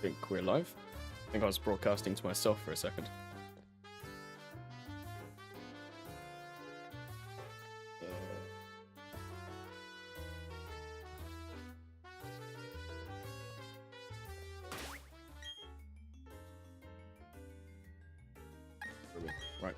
think we're live. I think I was broadcasting to myself for a second. Right.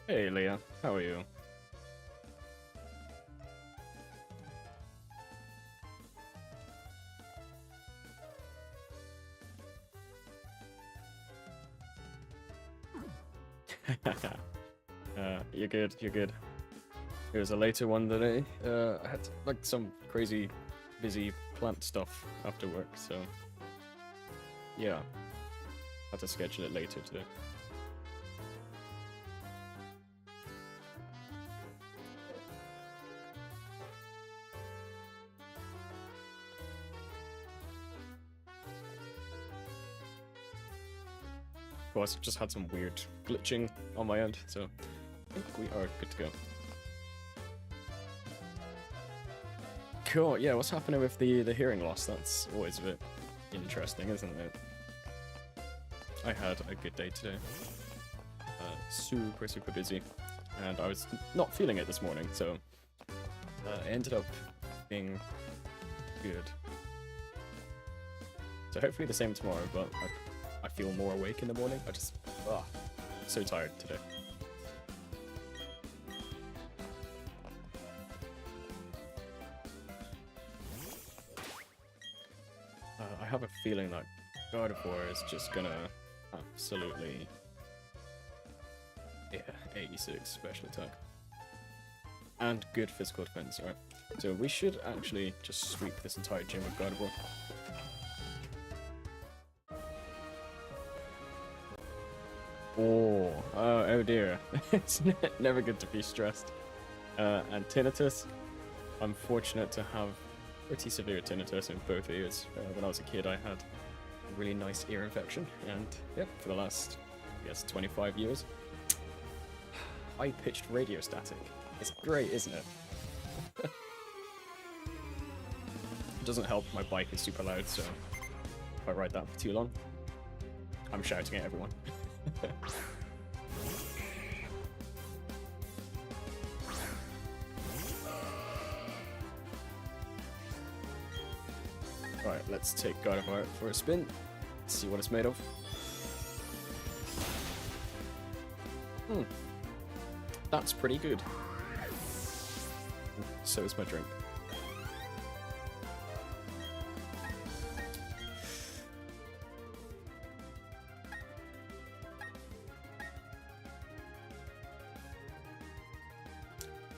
Hey Leah, how are you? You're good, you're good. It was a later one today. I had like some crazy busy plant stuff after work, so yeah, had to schedule it later today. Of course, I've just had some weird glitching on my end, so I think we are good to go. Cool, yeah, what's happening with the hearing loss? That's always a bit interesting, isn't it? I had a good day today. Super busy. And I was not feeling it this morning, so it ended up being good. So hopefully the same tomorrow, but I feel more awake in the morning. I just, so tired today. I have a feeling that God of War is just gonna absolutely, 86 special attack. And good physical defense, right? So we should actually just sweep this entire gym with God of War. Oh dear. It's never good to be stressed. And tinnitus. I'm fortunate to have pretty severe tinnitus in both ears. When I was a kid, I had a really nice ear infection, and yeah, for the last, I guess, 25 years, high-pitched radio static. It's great, isn't it? It doesn't help my bike is super loud, so if I ride that for too long, I'm shouting at everyone. Right, let's take God of War for a spin. See what it's made of. That's pretty good. So is my drink.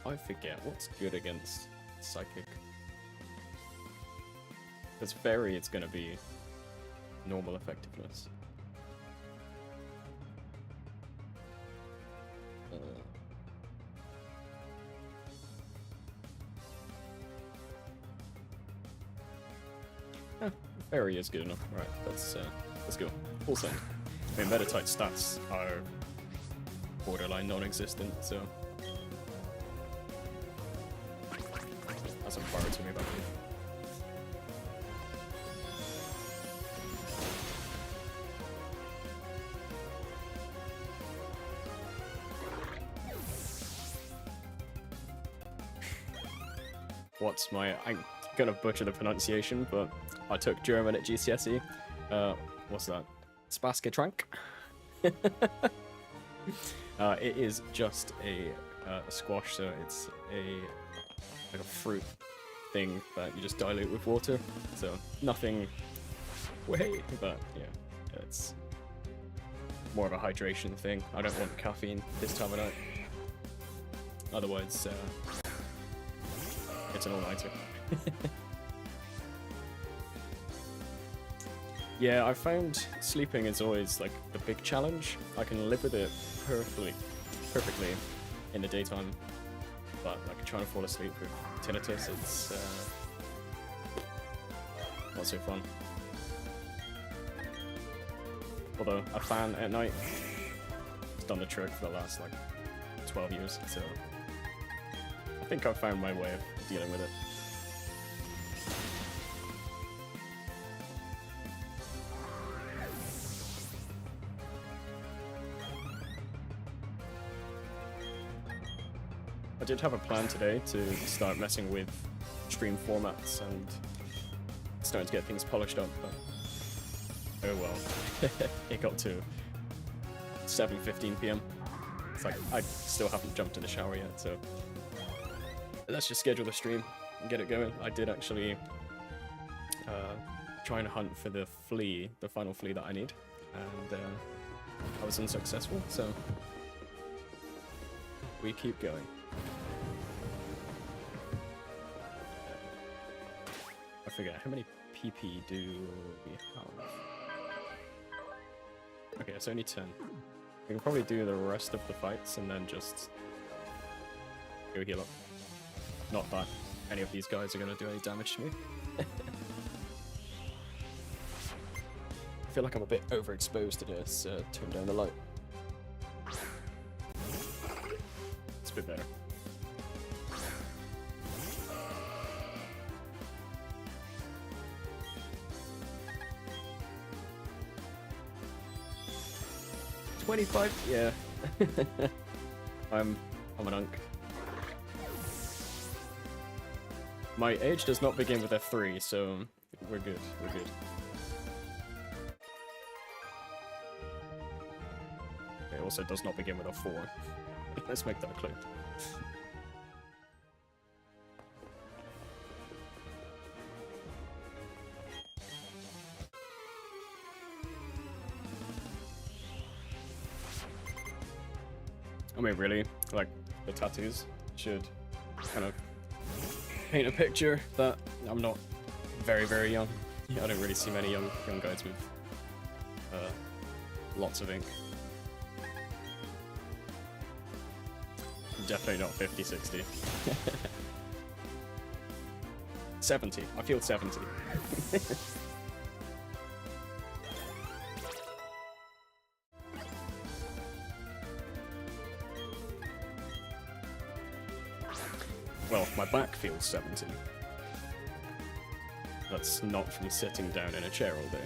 I forget what's good against psychic. Because fairy, it's gonna be normal effectiveness. Fairy is good enough. Right, let's go. Full send. I mean, Meditite stats are borderline non-existent, so that's a fire to me about me. What's my... I'm gonna butcher the pronunciation, but I took German at GCSE. What's that? Spasketrank? It is just a squash, so it's like a fruit thing that you just dilute with water. So nothing way, but yeah, it's more of a hydration thing. I don't want caffeine this time of night. Otherwise, it's an all-nighter. Yeah, I found sleeping is always like the big challenge. I can live with it perfectly in the daytime, but like trying to fall asleep with tinnitus, it's not so fun. Although a fan at night has done the trick for the last like 12 years, so I think I've found my way of dealing with it. I did have a plan today to start messing with stream formats and starting to get things polished up, but oh well. It got to 7:15 p.m. It's like I still haven't jumped in the shower yet, so let's just schedule the stream and get it going. I did actually try and hunt for the flea, the final flea that I need, and I was unsuccessful, so we keep going. I forget, how many PP do we have? Okay, it's only 10. We can probably do the rest of the fights and then just go heal up. Not that any of these guys are going to do any damage to me. I feel like I'm a bit overexposed to this. Turn down the light. It's a bit better. $25? Yeah. I'm an unk. My age does not begin with a 3, so we're good, we're good. It also does not begin with a 4. Let's make that clear. I mean, really, like, the tattoos should kind of paint a picture that I'm not very, very young. Yeah, I don't really see many young guys with lots of ink. Definitely not 50, 60. 70. I feel 70. Well, my back feels 70. That's not from sitting down in a chair all day.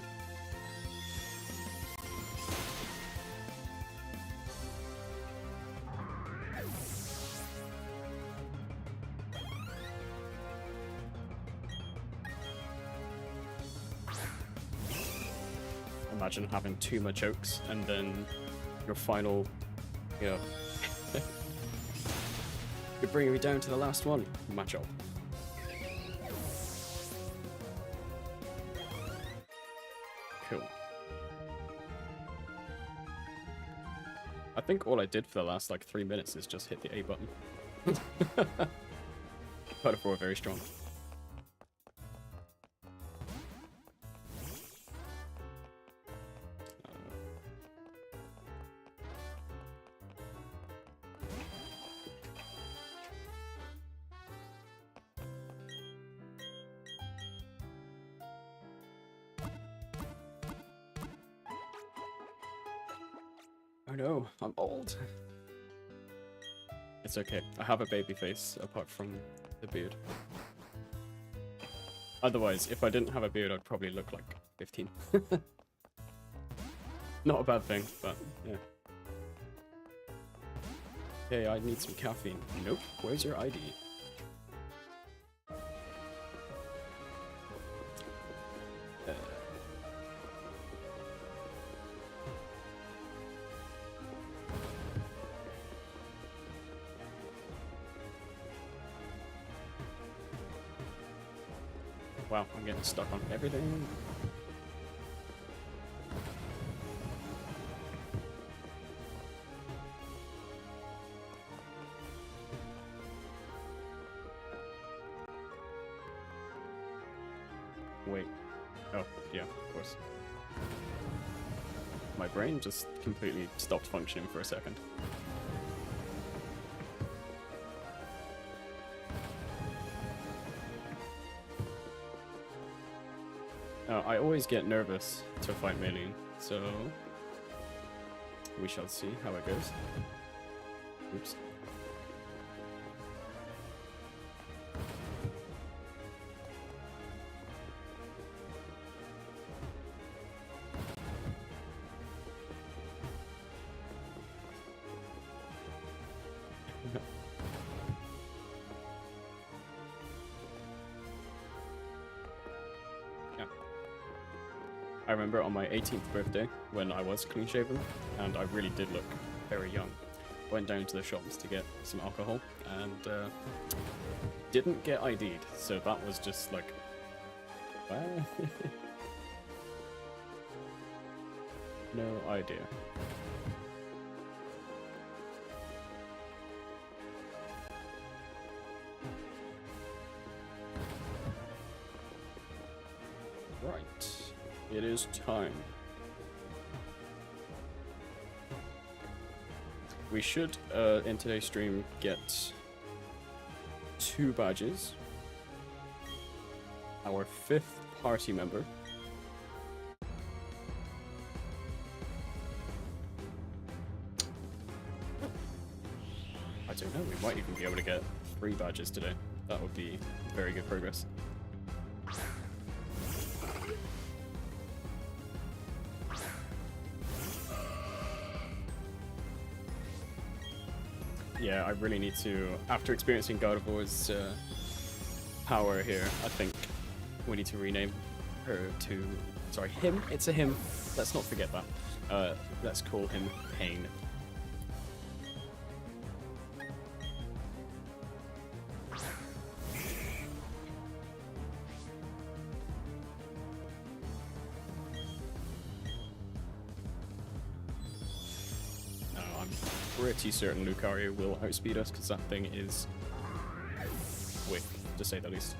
Imagine having too much oaks and then your final, you know, you're bringing me down to the last one. Matchup. Cool. I think all I did for the last like 3 minutes is just hit the A button. Part of 4 very strong. Oh no, I'm old. It's okay. I have a baby face apart from the beard. Otherwise, if I didn't have a beard, I'd probably look like 15. Not a bad thing, but yeah. Hey, I need some caffeine. Nope. Where's your ID? Wow, I'm getting stuck on everything. Wait. Oh, yeah, of course. my brain just completely stopped functioning for a second. I always get nervous to fight Maylene, so we shall see how it goes. Oops. I remember on my 18th birthday when I was clean shaven and I really did look very young. Went down to the shops to get some alcohol and didn't get ID'd, so that was just like, well, no idea. Right. It is time. We should, in today's stream, get 2 badges. Our 5th party member. I don't know, we might even be able to get 3 badges today. That would be very good progress. Yeah, I really need to, after experiencing Gardevoir's power here, I think we need to rename her to, sorry, him, it's a him, let's not forget that. Let's call him Pain. Pretty certain Lucario will outspeed us because that thing is quick, to say the least.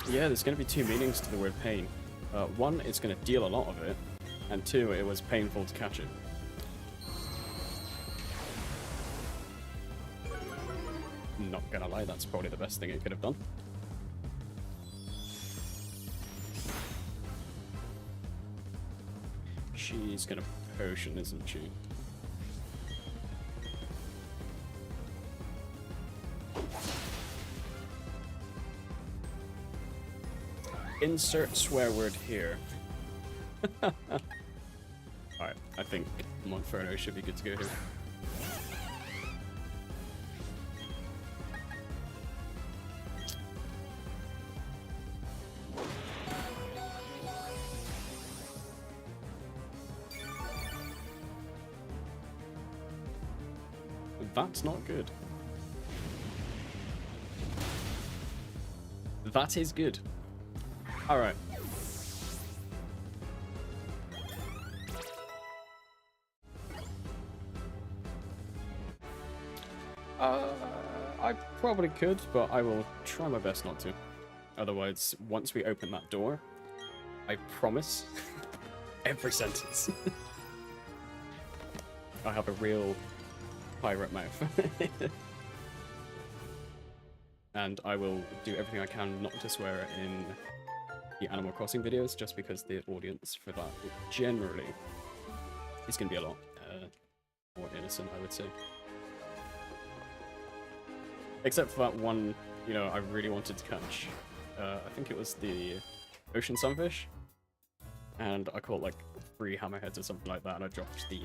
Yeah, there's going to be 2 meanings to the word pain. 1, it's going to deal a lot of it, and 2, it was painful to catch it. Not gonna lie, that's probably the best thing it could have done. She's gonna potion, isn't she? Insert swear word here. Alright, I think Monferno should be good to go here. That's not good. That is good. Alright. I probably could, but I will try my best not to. Otherwise, once we open that door, I promise, every sentence, I have a real pirate mouth. And I will do everything I can not to swear in the Animal Crossing videos, just because the audience for that generally is going to be a lot more innocent, I would say. Except for that one, you know, I really wanted to catch. I think it was the ocean sunfish, and I caught like 3 hammerheads or something like that, and I dropped the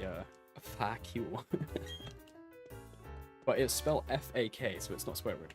FAQ. But it's spelled F-A-K, so it's not swear word.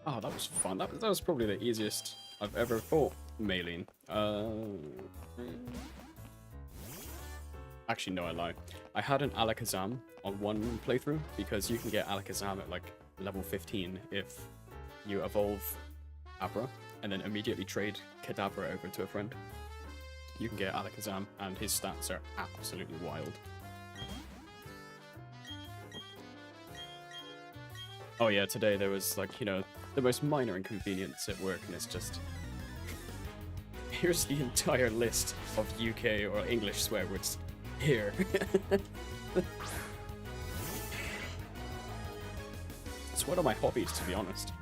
Oh, that was fun. That was probably the easiest I've ever fought Maylene. Actually, no, I lie. I had an Alakazam on one playthrough, because you can get Alakazam at, like, level 15 if you evolve Abra, and then immediately trade Kadabra over to a friend. You can get Alakazam, and his stats are absolutely wild. Oh yeah, today there was, like, you know, the most minor inconvenience at work, and it's just... Here's the entire list of UK or English swear words. Here. It's one of my hobbies, to be honest.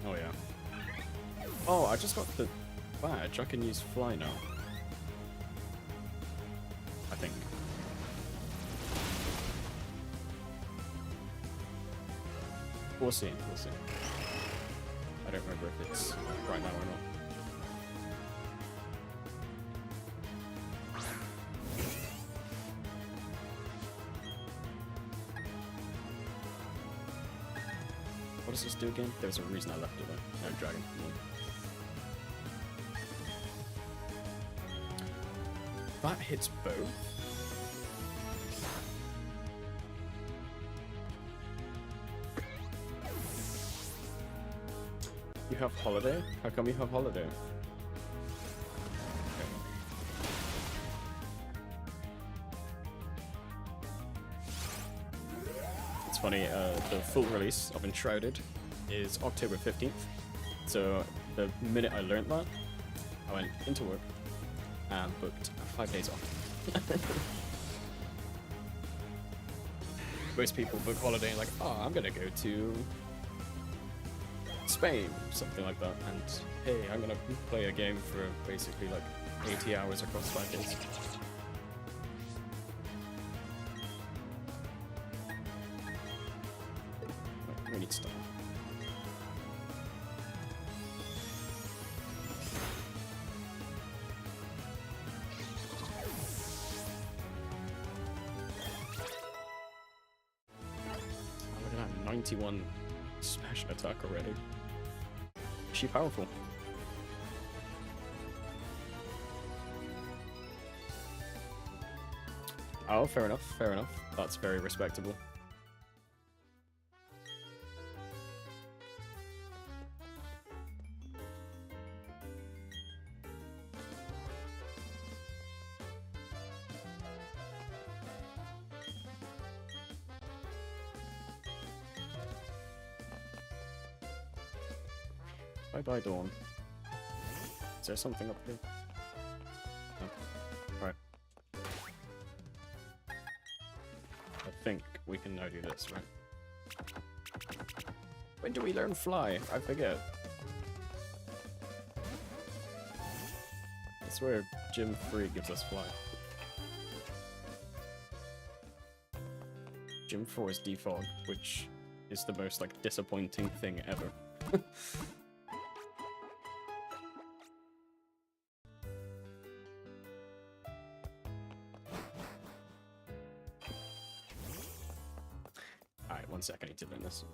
Oh yeah. Oh, I just got the badge. I can use fly now. I think. We'll see. We'll see. I don't remember if it's right now or not. What does this do again? There's a reason I left it though. No, dragon. That hits both. You have holiday? How come you have holiday? Okay. It's funny, the full release of Enshrouded is October 15th. So the minute I learned that, I went into work and booked 5 days off. Most people book holiday and like, oh, I'm gonna go to Spain, something like that, and hey, I'm gonna play a game for basically like 80 hours across 5 days. Wait, we need stuff. Look at that, 91 special attack already. Is she powerful? Oh, fair enough, fair enough. That's very respectable. Bye-bye, Dawn. Is there something up here? No. Alright. I think we can now do this, right? When do we learn fly? I forget. I swear Gym 3 gives us fly. Gym 4 is defog, which is the most, like, disappointing thing ever. Alright, 1 second, I need to learn this.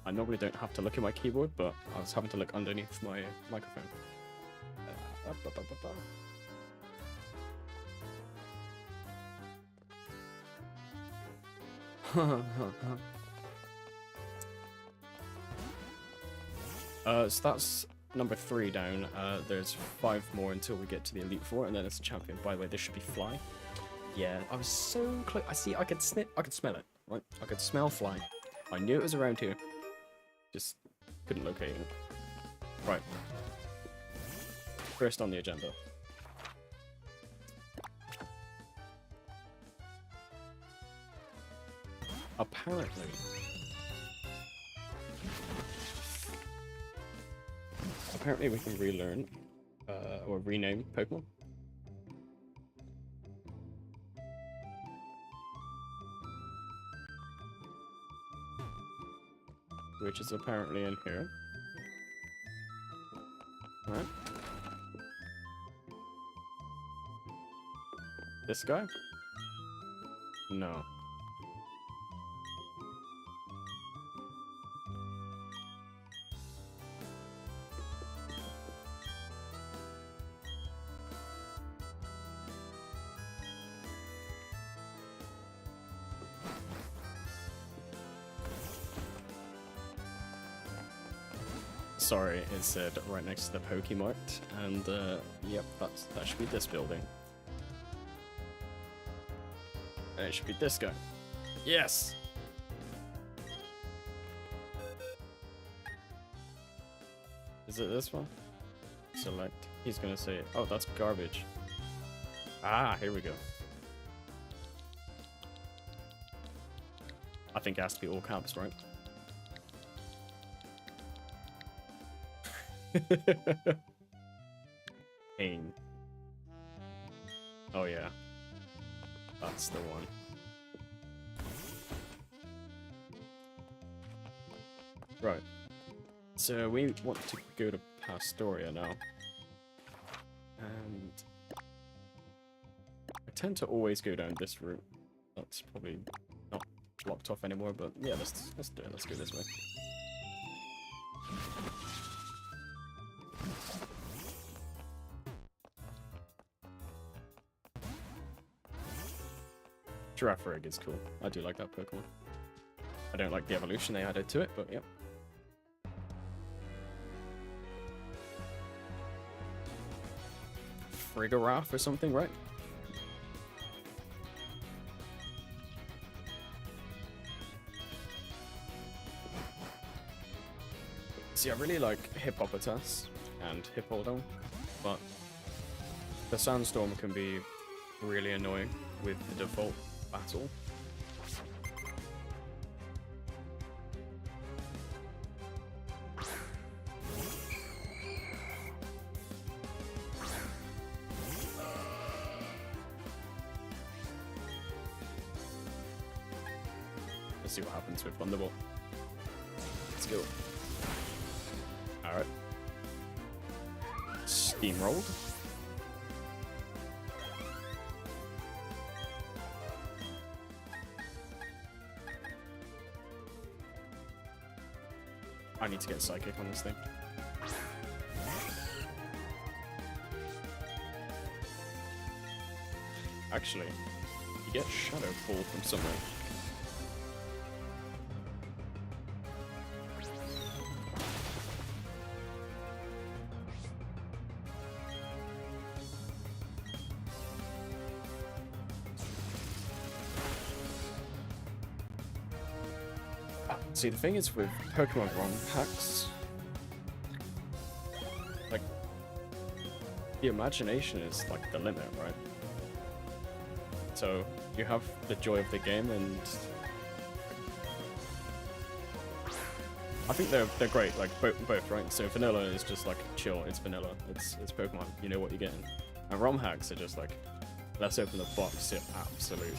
I normally don't have to look at my keyboard, but I was having to look underneath my microphone. So that's number 3 down. There's 5 more until we get to the Elite Four, and then it's a champion. By the way, this should be fly. Yeah, I was so close. I see. I could smell it. Right, I could smell fly. I knew it was around here. Just couldn't locate it. Right. First on the agenda. Apparently we can relearn or rename Pokemon. which is apparently in here. Right. This guy? No. Sorry, it said right next to the Pokemart, and yep, that should be this building. And it should be this guy. Yes! Is it this one? Select. He's gonna say, oh, that's garbage. Ah, here we go. I think it has to be all caps, right? Pain. Oh yeah. That's the one. Right. So we want to go to Pastoria now. And I tend to always go down this route. That's probably not blocked off anymore, but yeah, let's do it. Let's go this way. Girafarig is cool. I do like that Pokemon. I don't like the evolution they added to it, but yep. Frigarath or something, right? See, I really like Hippopotas and Hippowdon, but the Sandstorm can be really annoying with the default battle. Let's see what happens with Thunderbolt. Let's go. Alright. Steamrolled. I need to get Psychic on this thing. Actually, you get Shadow Fall from somewhere. See, the thing is with Pokemon ROM packs, like, the imagination is like the limit, right? So you have the joy of the game, and I think they're great, like both, right? So vanilla is just like chill, it's vanilla, it's Pokemon, you know what you're getting. And ROM hacks are just like, let's open the box to absolute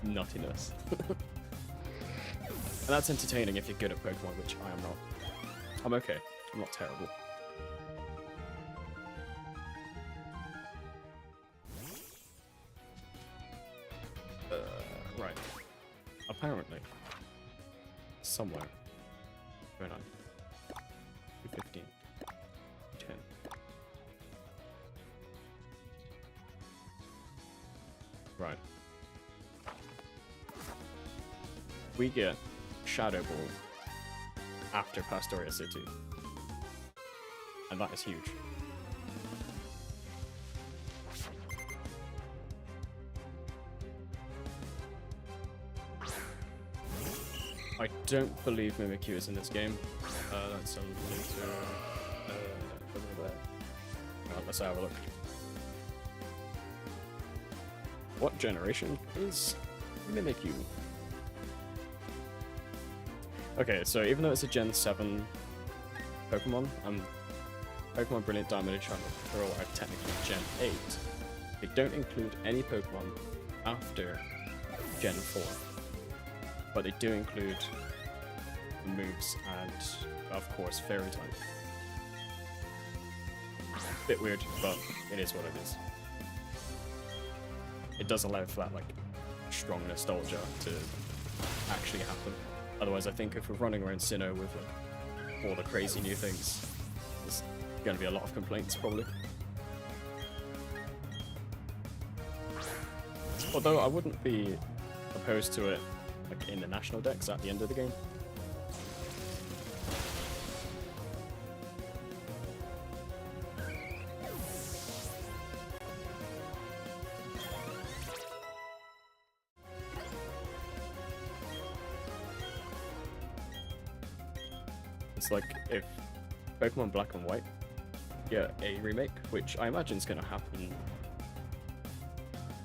nuttiness. And that's entertaining if you're good at Pokemon, which I am not. I'm okay. I'm not terrible. Right. Apparently. Somewhere. Going on. 215. 10. Right. We get Shadow Ball after Pastoria City, and that is huge. I don't believe Mimikyu is in this game. That's a later. Over there. Right, let's have a look. What generation is Mimikyu? Okay, so even though it's a Gen 7 Pokemon, and Pokemon Brilliant Diamond and Shining Pearl are technically Gen 8, they don't include any Pokemon after Gen 4. But they do include moves, and of course Fairy type. Bit weird, but it is what it is. It does allow for that like strong nostalgia to actually happen. Otherwise, I think if we're running around Sinnoh with like all the crazy new things, there's going to be a lot of complaints probably. Although I wouldn't be opposed to it like in the national decks at the end of the game. It's like if Pokemon Black and White get a remake, which I imagine is going to happen,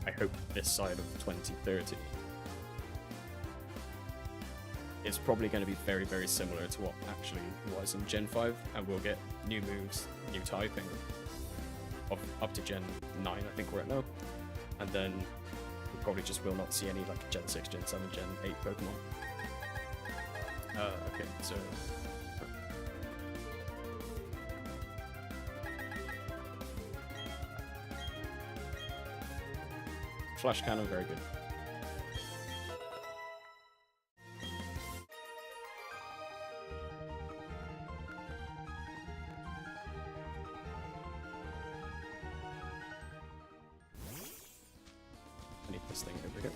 I hope, this side of 2030. It's probably going to be very, very similar to what actually was in Gen 5, and we'll get new moves, new typing, up to Gen 9, I think we're at now. And then we probably just will not see any like Gen 6, Gen 7, Gen 8 Pokemon. Okay, so... Flash Cannon, very good. I need this thing over here.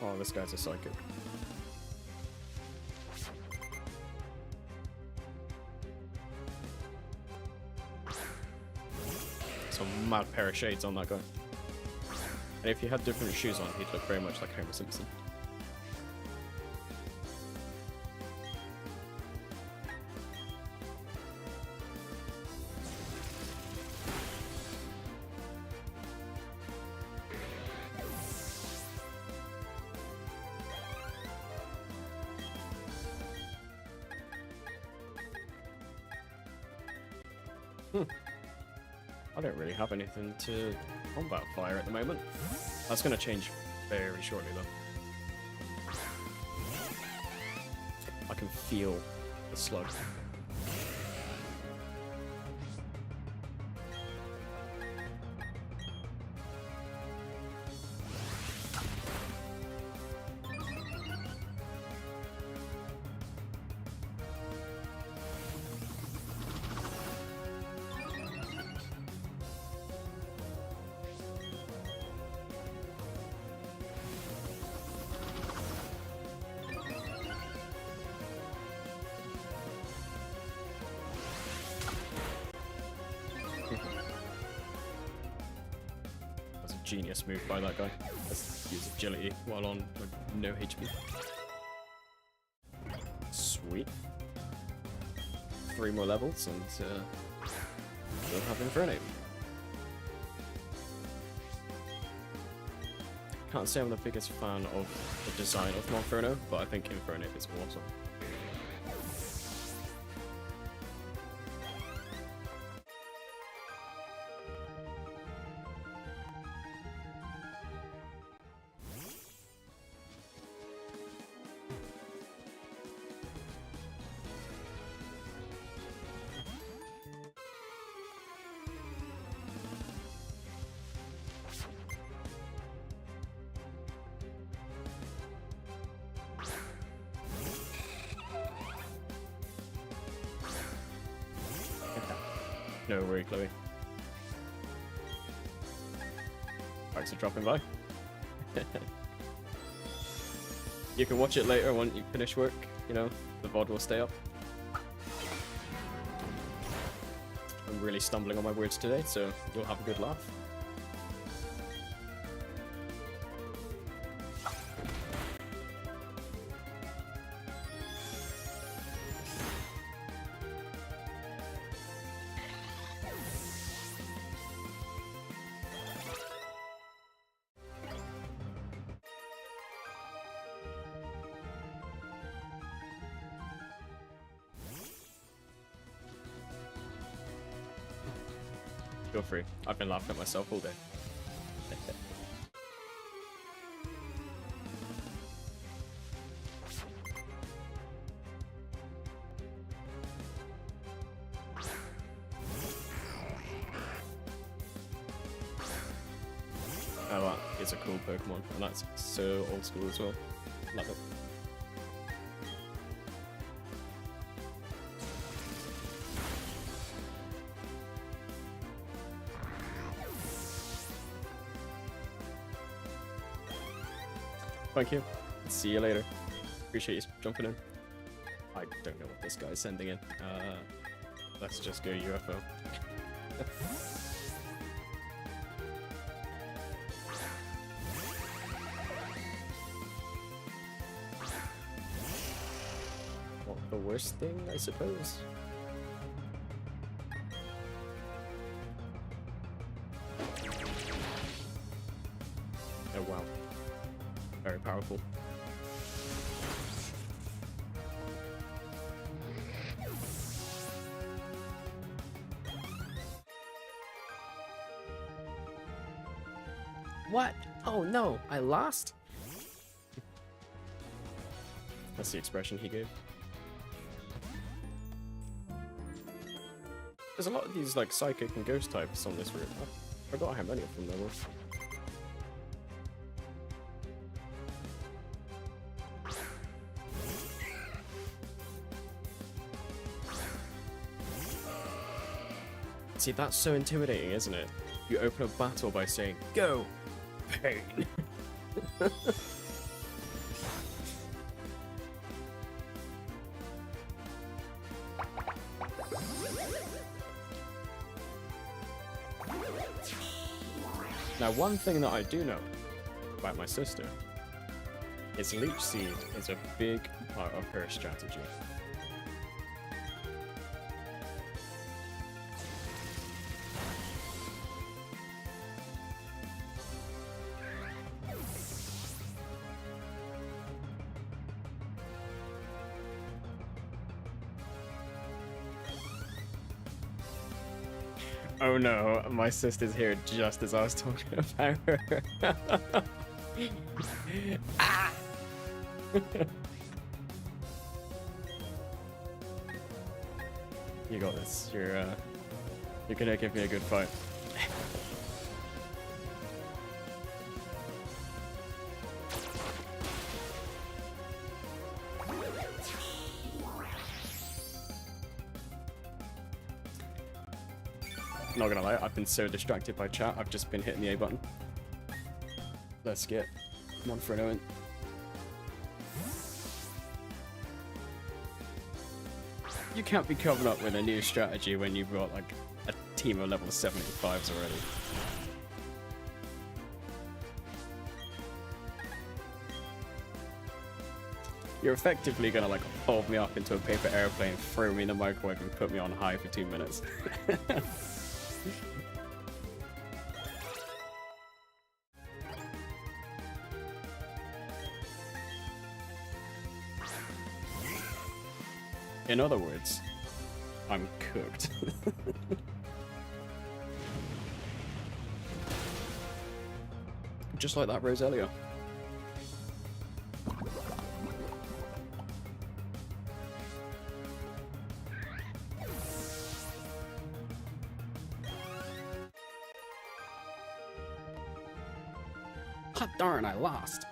Oh, this guy's a psychic. Some mad pair of shades on that guy. And if he had different shoes on, he'd look very much like Homer Simpson. I don't really have anything to combat fire at the moment. That's going to change very shortly though. I can feel the slug. Genius move by that guy. Let's use agility while on with no HP. Sweet. 3 more levels and we'll have Infernape. Can't say I'm the biggest fan of the design of Monferno, but I think Infernape is awesome. No worry, Chloe. Thanks for dropping by. You can watch it later when you finish work, you know, the VOD will stay up. I'm really stumbling on my words today, so you'll have a good laugh. Feel free. I've been laughing at myself all day. Oh, wow. It's a cool Pokemon, and that's so old school as well. Love it. Thank you. See you later. Appreciate you jumping in. I don't know what this guy's sending in. Let's just go UFO. Not the worst thing, I suppose. Oh wow. Very powerful. What? Oh no, I lost? That's the expression he gave. There's a lot of these like psychic and ghost types on this route. I forgot how many of them there were. See, that's so intimidating, isn't it? You open a battle by saying, "Go, pain." Now, one thing that I do know about my sister is Leech Seed is a big part of her strategy. Oh no, my sister's here just as I was talking about her. Ah! You got this. You're gonna give me a good fight. Not gonna lie, I've been so distracted by chat, I've just been hitting the A button. Let's get one for an Owen. You can't be coming up with a new strategy when you've got like a team of level 75s already. You're effectively gonna like fold me up into a paper airplane, throw me in the microwave and put me on high for 2 minutes. In other words, I'm cooked. Just like that Roselia. Hot darn, I lost.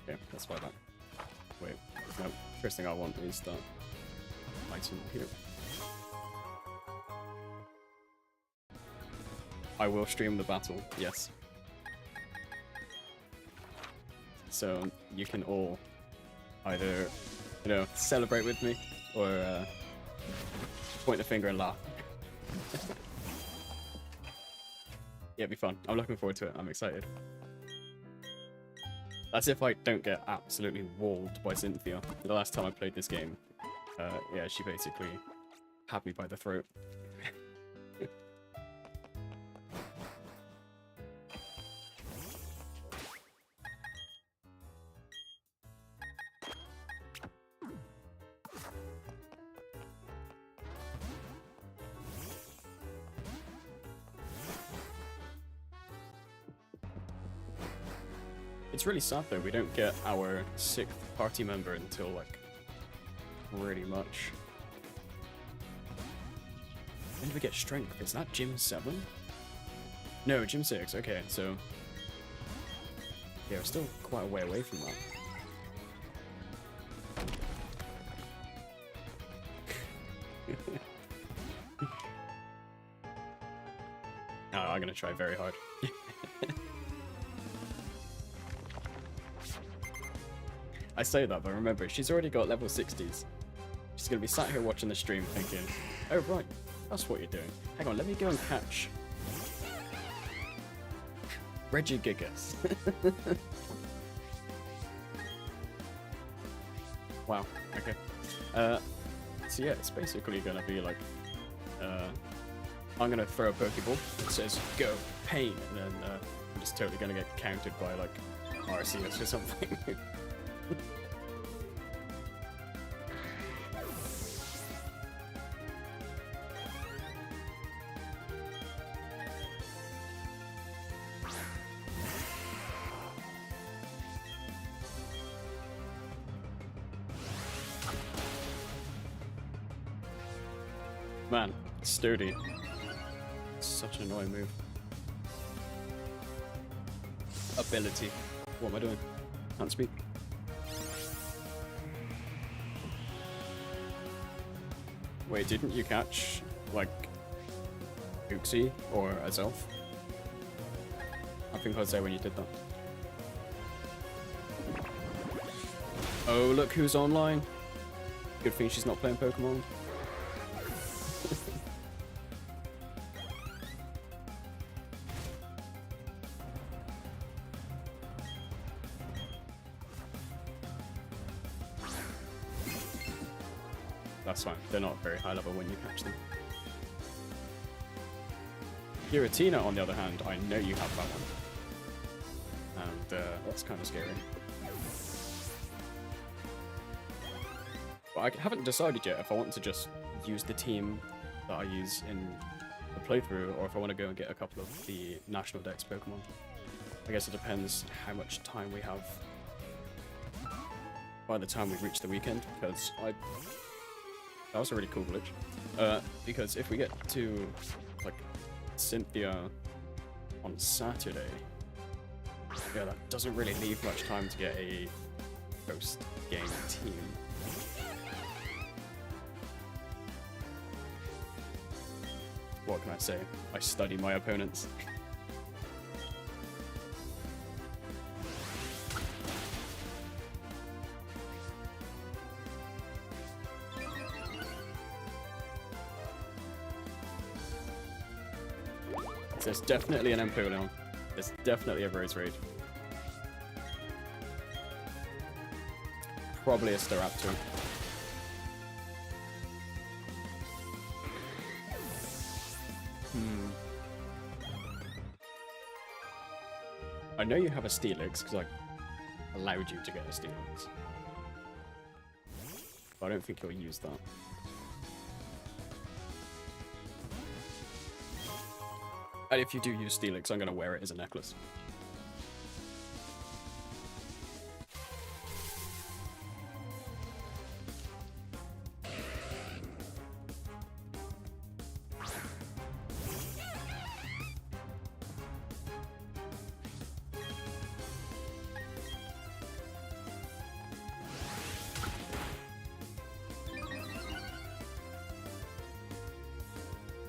Yeah, that's why that. Wait, no. First thing I want is that item here. I will stream the battle, yes. So you can all either, you know, celebrate with me or point the finger and laugh. Yeah, it'll be fun. I'm looking forward to it. I'm excited. That's if I don't get absolutely walled by Cynthia. The last time I played this game, yeah, she basically had me by the throat. It's really sad though, we don't get our 6th party member until like pretty much. When do we get strength? Is that gym 7? No, gym 6, okay, so yeah, we're still quite a way away from that. Oh, I'm gonna try very hard. I say that, but remember, she's already got level 60s. She's gonna be sat here watching the stream thinking, oh right, that's what you're doing. Hang on, let me go and catch Regigigas. Wow, okay. So yeah, it's basically gonna be like, I'm gonna throw a Pokeball that says go pain, and then I'm just totally gonna get countered by like Arceus or something. Man, sturdy. Such an annoying move. Ability. What am I doing? Can't speak. Wait, didn't you catch, like, Uxie or Azelf? I think I was there when you did that. Oh, look who's online. Good thing she's not playing Pokemon. That's fine. They're not very high level when you catch them. Giratina, on the other hand, I know you have that one. And that's kind of scary. But I haven't decided yet if I want to just use the team that I use in the playthrough, or if I want to go and get a couple of the National Dex Pokemon. I guess it depends how much time we have by the time we reach the weekend, because that was a really cool glitch. Because if we get to, like, Cynthia on Saturday, yeah, that doesn't really leave much time to get a post-game team. What can I say? I study my opponents. There's definitely an Empoleon. There's definitely a Roserade. Probably a Staraptor. I know you have a Steelix because I allowed you to get a Steelix. But I don't think you'll use that. And if you do use Steelix, I'm going to wear it as a necklace.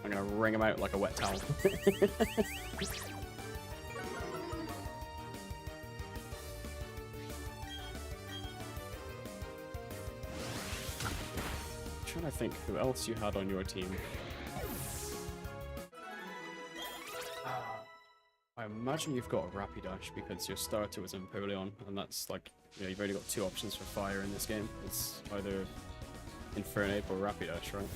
I'm going to wring him out like a wet towel. Trying to think who else you had on your team. I imagine you've got a Rapidash because your starter was Empoleon, and that's like, you know, you've only got 2 options for fire in this game. It's either Infernape or Rapidash, right?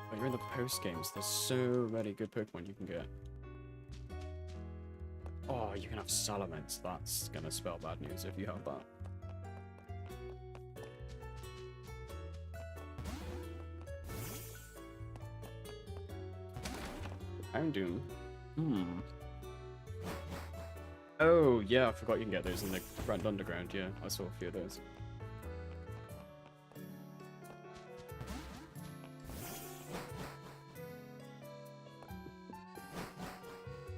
When you're in the post games, there's so many good Pokemon you can get. Oh, you can have Salamence. That's gonna spell bad news if you have that. Houndoom. Hmm. Oh, yeah, I forgot you can get those in the Grand Underground. Yeah, I saw a few of those.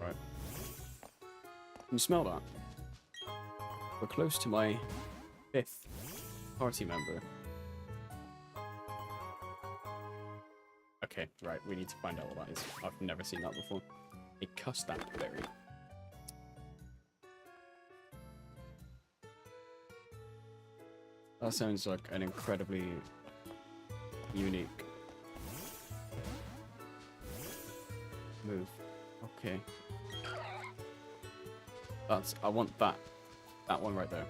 Right. Can you smell that? We're close to my 5th party member. Okay, right, we need to find out what that is. I've never seen that before. A custard berry. That sounds like an incredibly unique move. Okay. I want that one right there.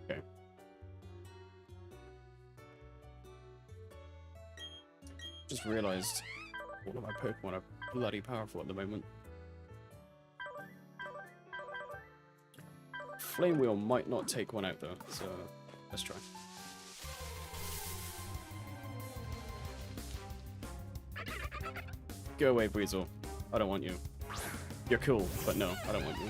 Okay. Just realized all of my Pokemon are bloody powerful at the moment. Flame Wheel might not take one out though, so let's try. Go away, Weasel. I don't want you. You're cool, but no, I don't want you.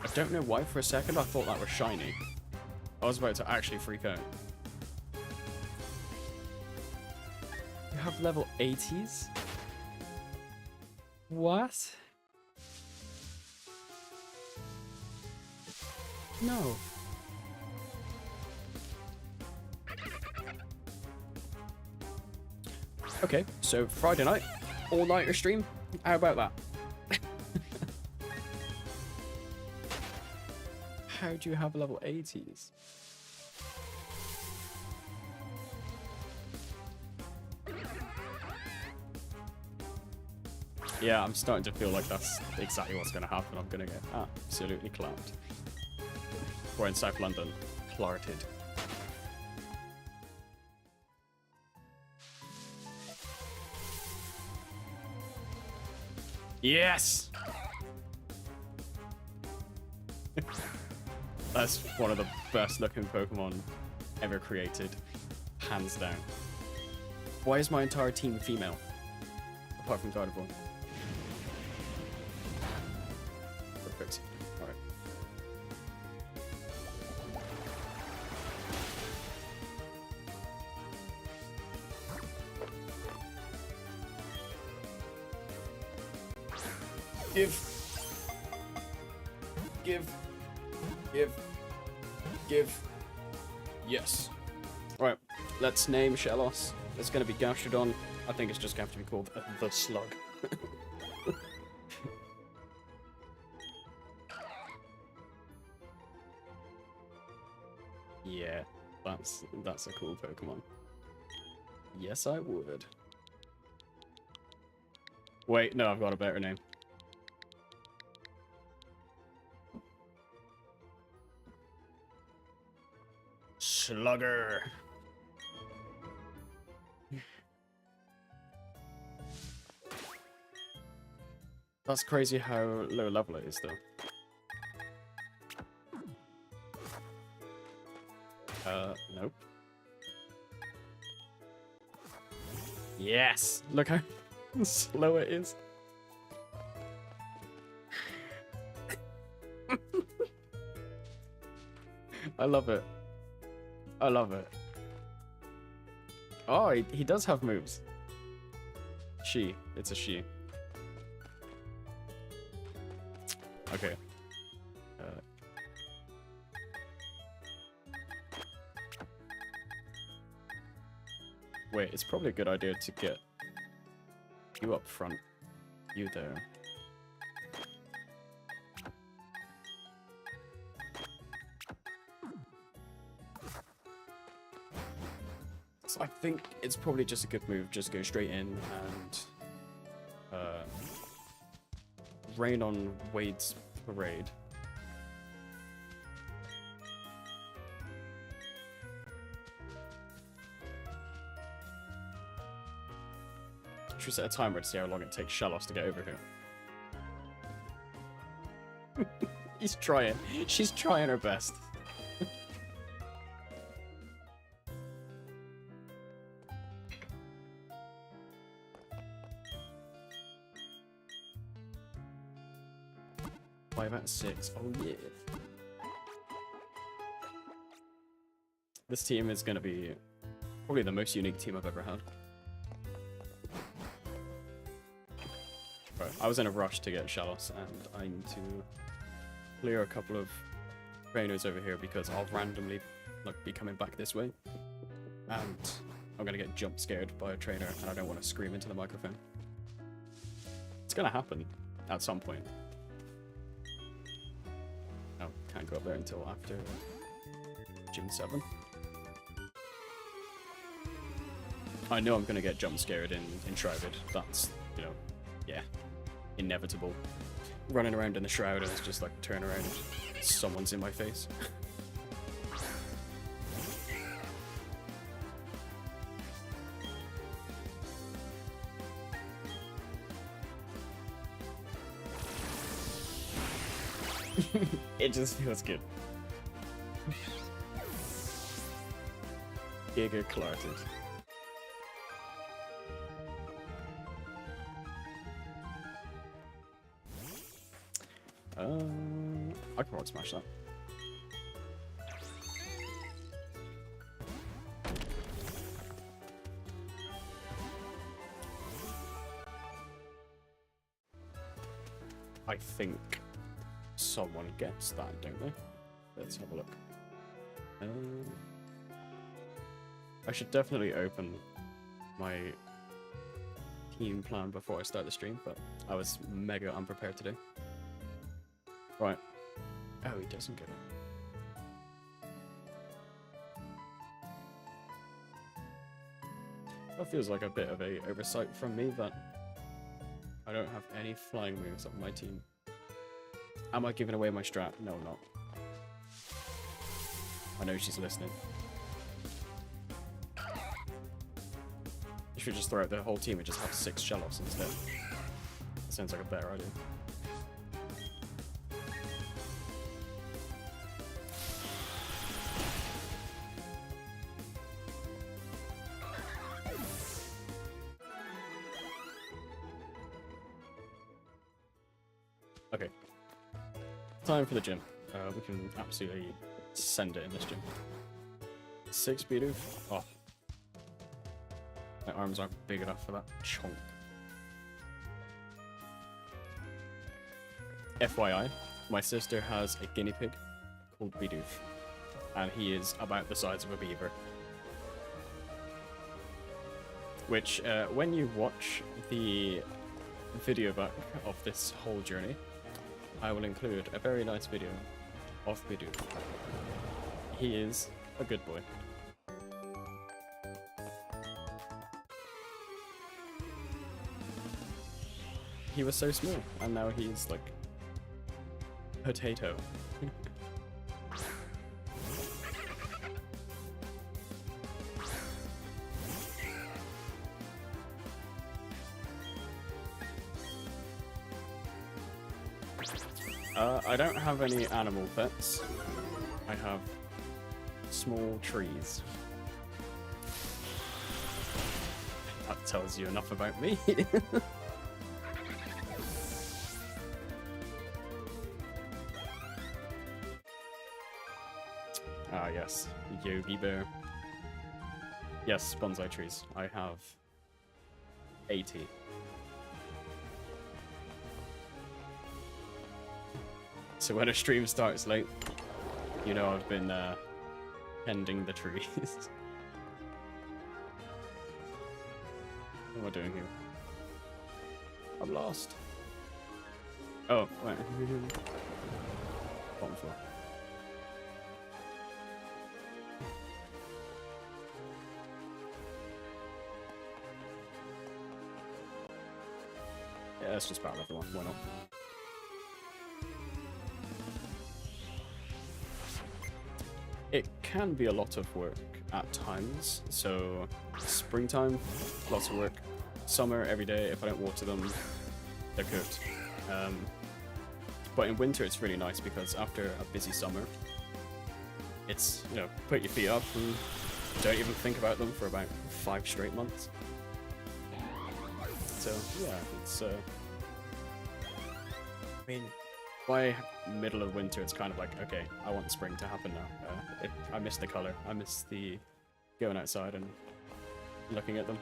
I don't know why for a second I thought that was shiny. I was about to actually freak out. You have level 80s? What? No. Okay, so Friday night, all-nighter stream. How about that? How do you have level 80s? Yeah, I'm starting to feel like that's exactly what's going to happen. I'm going to get absolutely clapped. We're in South London. Clarted. Yes! That's one of the best looking Pokemon ever created. Hands down. Why is my entire team female? Apart from Gardevoir. Perfect. Alright. Give. Yes. Alright, let's name Shellos. It's gonna be Gastrodon. I think it's just going to have to be called the Slug. Yeah, that's a cool Pokemon. Yes, I would. Wait, no, I've got a better name. Slugger. That's crazy how low level it is, though. Nope. Yes! Look how slow it is. I love it. I love it. Oh, he does have moves. She. It's a she. Okay. Wait, it's probably a good idea to get you up front. You there. So I think it's probably just a good move. Just go straight in and Rain on Wade's Parade. Should we set a timer to see how long it takes Shellos to get over here? He's trying. She's trying her best. Five out of 6. Oh yeah. This team is going to be probably the most unique team I've ever had. Right, I was in a rush to get Shellos, and I need to clear a couple of trainers over here because I'll randomly be coming back this way, and I'm gonna get jump scared by a trainer, and I don't want to scream into the microphone. It's gonna happen at some point. No, can't go up there until after Gym 7. I know I'm gonna get jump scared in Shrouded. That's, you know, yeah, inevitable. Running around in the Shroud and it's just like turn around, someone's in my face. It just feels good. Giga clarted. I can rock smash that. I think someone gets that, don't they? Let's have a look. I should definitely open my team plan before I start the stream, but I was mega unprepared today. Right. Oh, he doesn't get it. That feels like a bit of a oversight from me that I don't have any flying moves on my team. Am I giving away my strat? No, I'm not. I know she's listening. You should just throw out the whole team and just have 6 Shellos instead. That sounds like a better idea. Okay. Time for the gym. We can absolutely send it in this gym. 6 Bidoof? Oh. My arms aren't big enough for that chunk. FYI, my sister has a guinea pig called Bidoof, and he is about the size of a beaver. Which, when you watch the video back of this whole journey, I will include a very nice video of Bidoof. He is a good boy. He was so small, and now he's like potato. I don't have any animal pets. I have small trees. That tells you enough about me. Ah, yes. Yogi Bear. Yes, bonsai trees. I have 80. So when a stream starts late, you know I've been tending the trees. What am I doing here? I'm lost. Oh, wait. Bottom floor. Yeah, let's just battle everyone. Why not? It can be a lot of work at times. So springtime, lots of work. Summer, every day. If I don't water them, they're cooked. But in winter, it's really nice because after a busy summer, it's, you know, put your feet up and don't even think about them for about 5 straight months. So yeah, it's I mean, by middle of winter, it's kind of like, okay, I want spring to happen now. I miss the color. I miss the going outside and looking at them.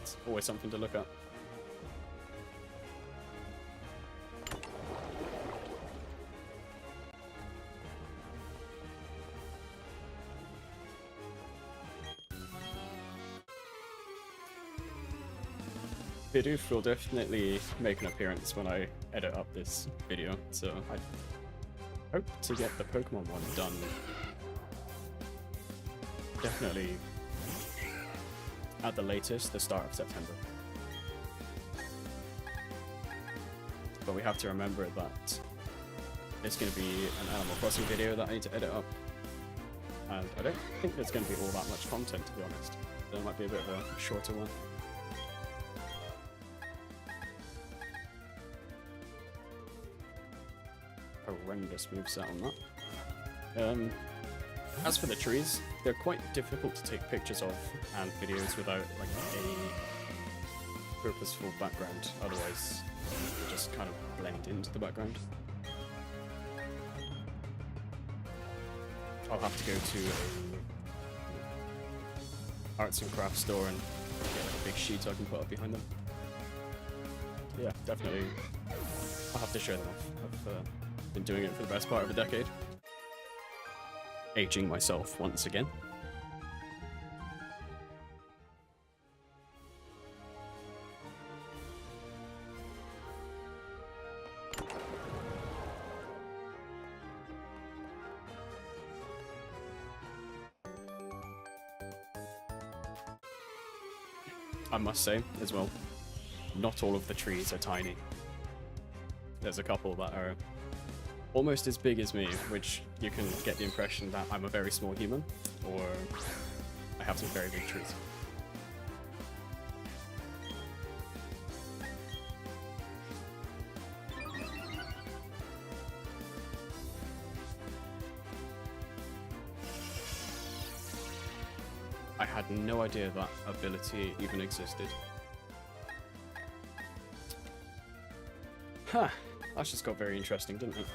It's always something to look at. Bidoof will definitely make an appearance when I edit up this video, so I hope to get the Pokemon one done. Definitely at the latest, the start of September. But we have to remember that it's going to be an Animal Crossing video that I need to edit up, and I don't think there's going to be all that much content, to be honest. There might be a bit of a shorter one. Horrendous moveset on that. As for the trees, they're quite difficult to take pictures of and videos without like a purposeful background, otherwise they just kind of blend into the background. I'll have to go to a arts and crafts store and get like a big sheet I can put up behind them. Yeah, definitely. I'll have to show them off. I've been doing it for the best part of a decade. Aging myself once again. I must say, as well, not all of the trees are tiny. There's a couple that are almost as big as me, which you can get the impression that I'm a very small human, or I have some very big trees. I had no idea that ability even existed. Huh, that just got very interesting, didn't it?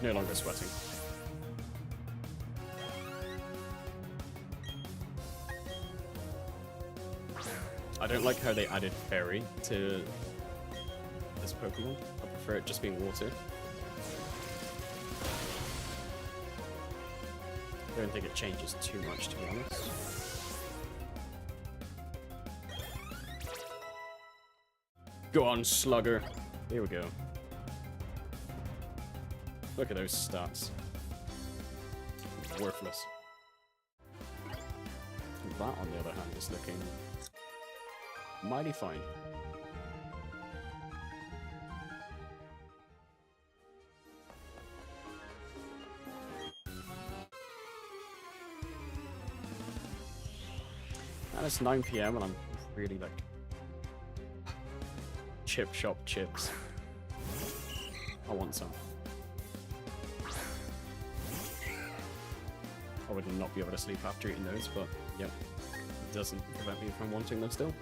No longer sweating. I don't like how they added fairy to this Pokemon. I prefer it just being water. I don't think it changes too much, to be honest. Go on, Slugger. Here we go. Look at those stats. Worthless. And that, on the other hand, is looking mighty fine. And it's 9 PM and I'm really like chip shop chips. I want some. I would not be able to sleep after eating those, but yep, it doesn't prevent me from wanting them still.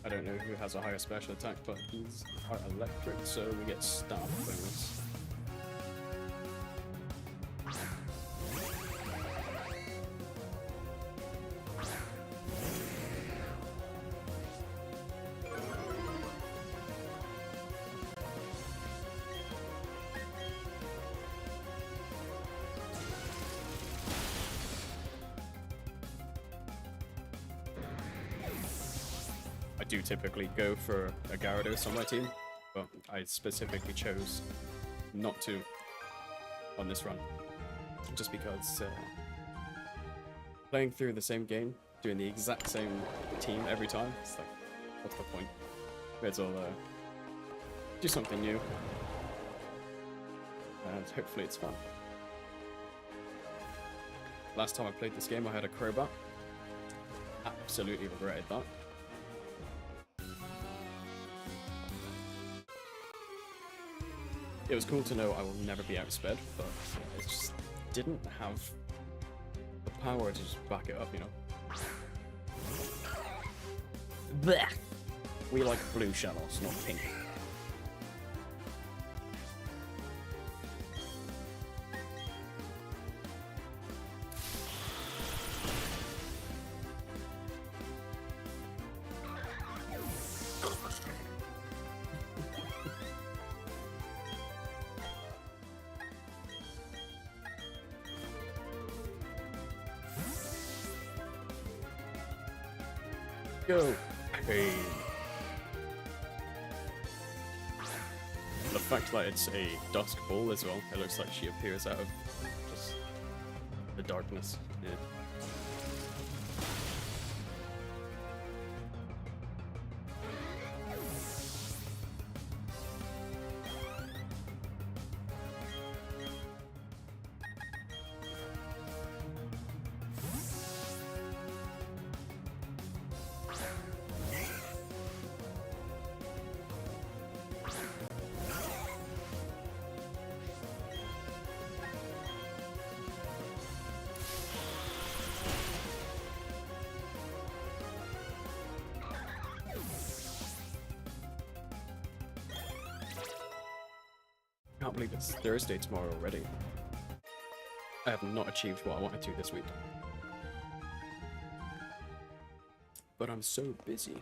I don't know who has a higher special attack, but he's electric, so we get staff bonus. I do typically go for a Gyarados on my team, but I specifically chose not to on this run. Just because playing through the same game, doing the exact same team every time, it's like, what's the point? May as well do something new. And hopefully it's fun. Last time I played this game I had a Crobat. Absolutely regretted that. It was cool to know I will never be outsped, but it just didn't have the power to just back it up, you know? Blech. We like blue channels, not pink. Go! Hey. The fact that it's a dusk ball as well, it looks like she appears out of just the darkness. Yeah. I can't believe it's Thursday tomorrow already. I have not achieved what I wanted to this week. But I'm so busy.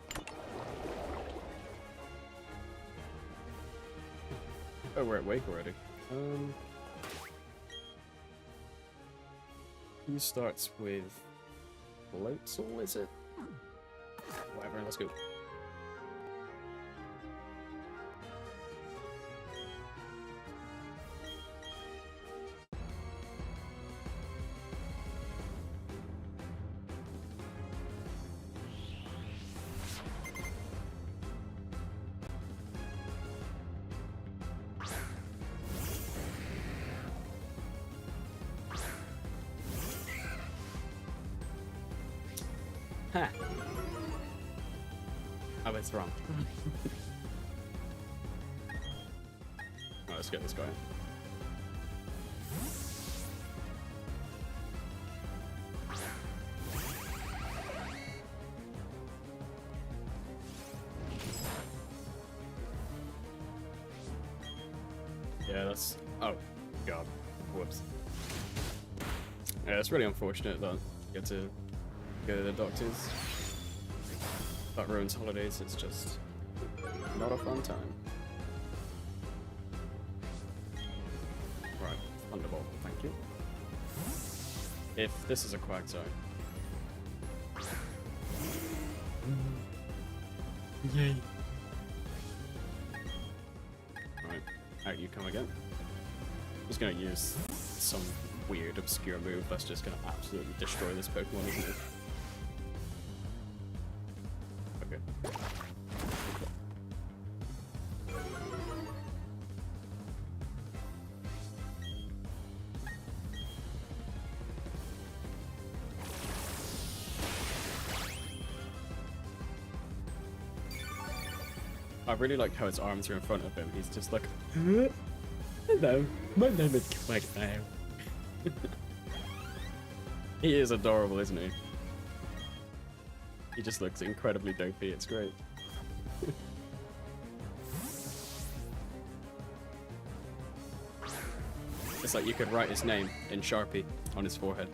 Oh, we're at Wake already. Who starts with Floatzel, is it? Whatever, let's go. Ha! Oh, it's wrong. Oh, let's get this guy. Yeah, that's... Oh, God. Whoops. Yeah, it's really unfortunate that you get to go to the doctors. That ruins holidays, it's just not a fun time. Right, Thunderbolt, thank you. If this is a Quagsire. Yay. Right, out you come again. I'm just gonna use some weird, obscure move that's just gonna absolutely destroy this Pokemon, isn't it? Okay. I really like how his arms are in front of him. He's just like, hello, my name is Quagsire. He is adorable, isn't he? He just looks incredibly dopey, it's great. It's like you could write his name in Sharpie on his forehead.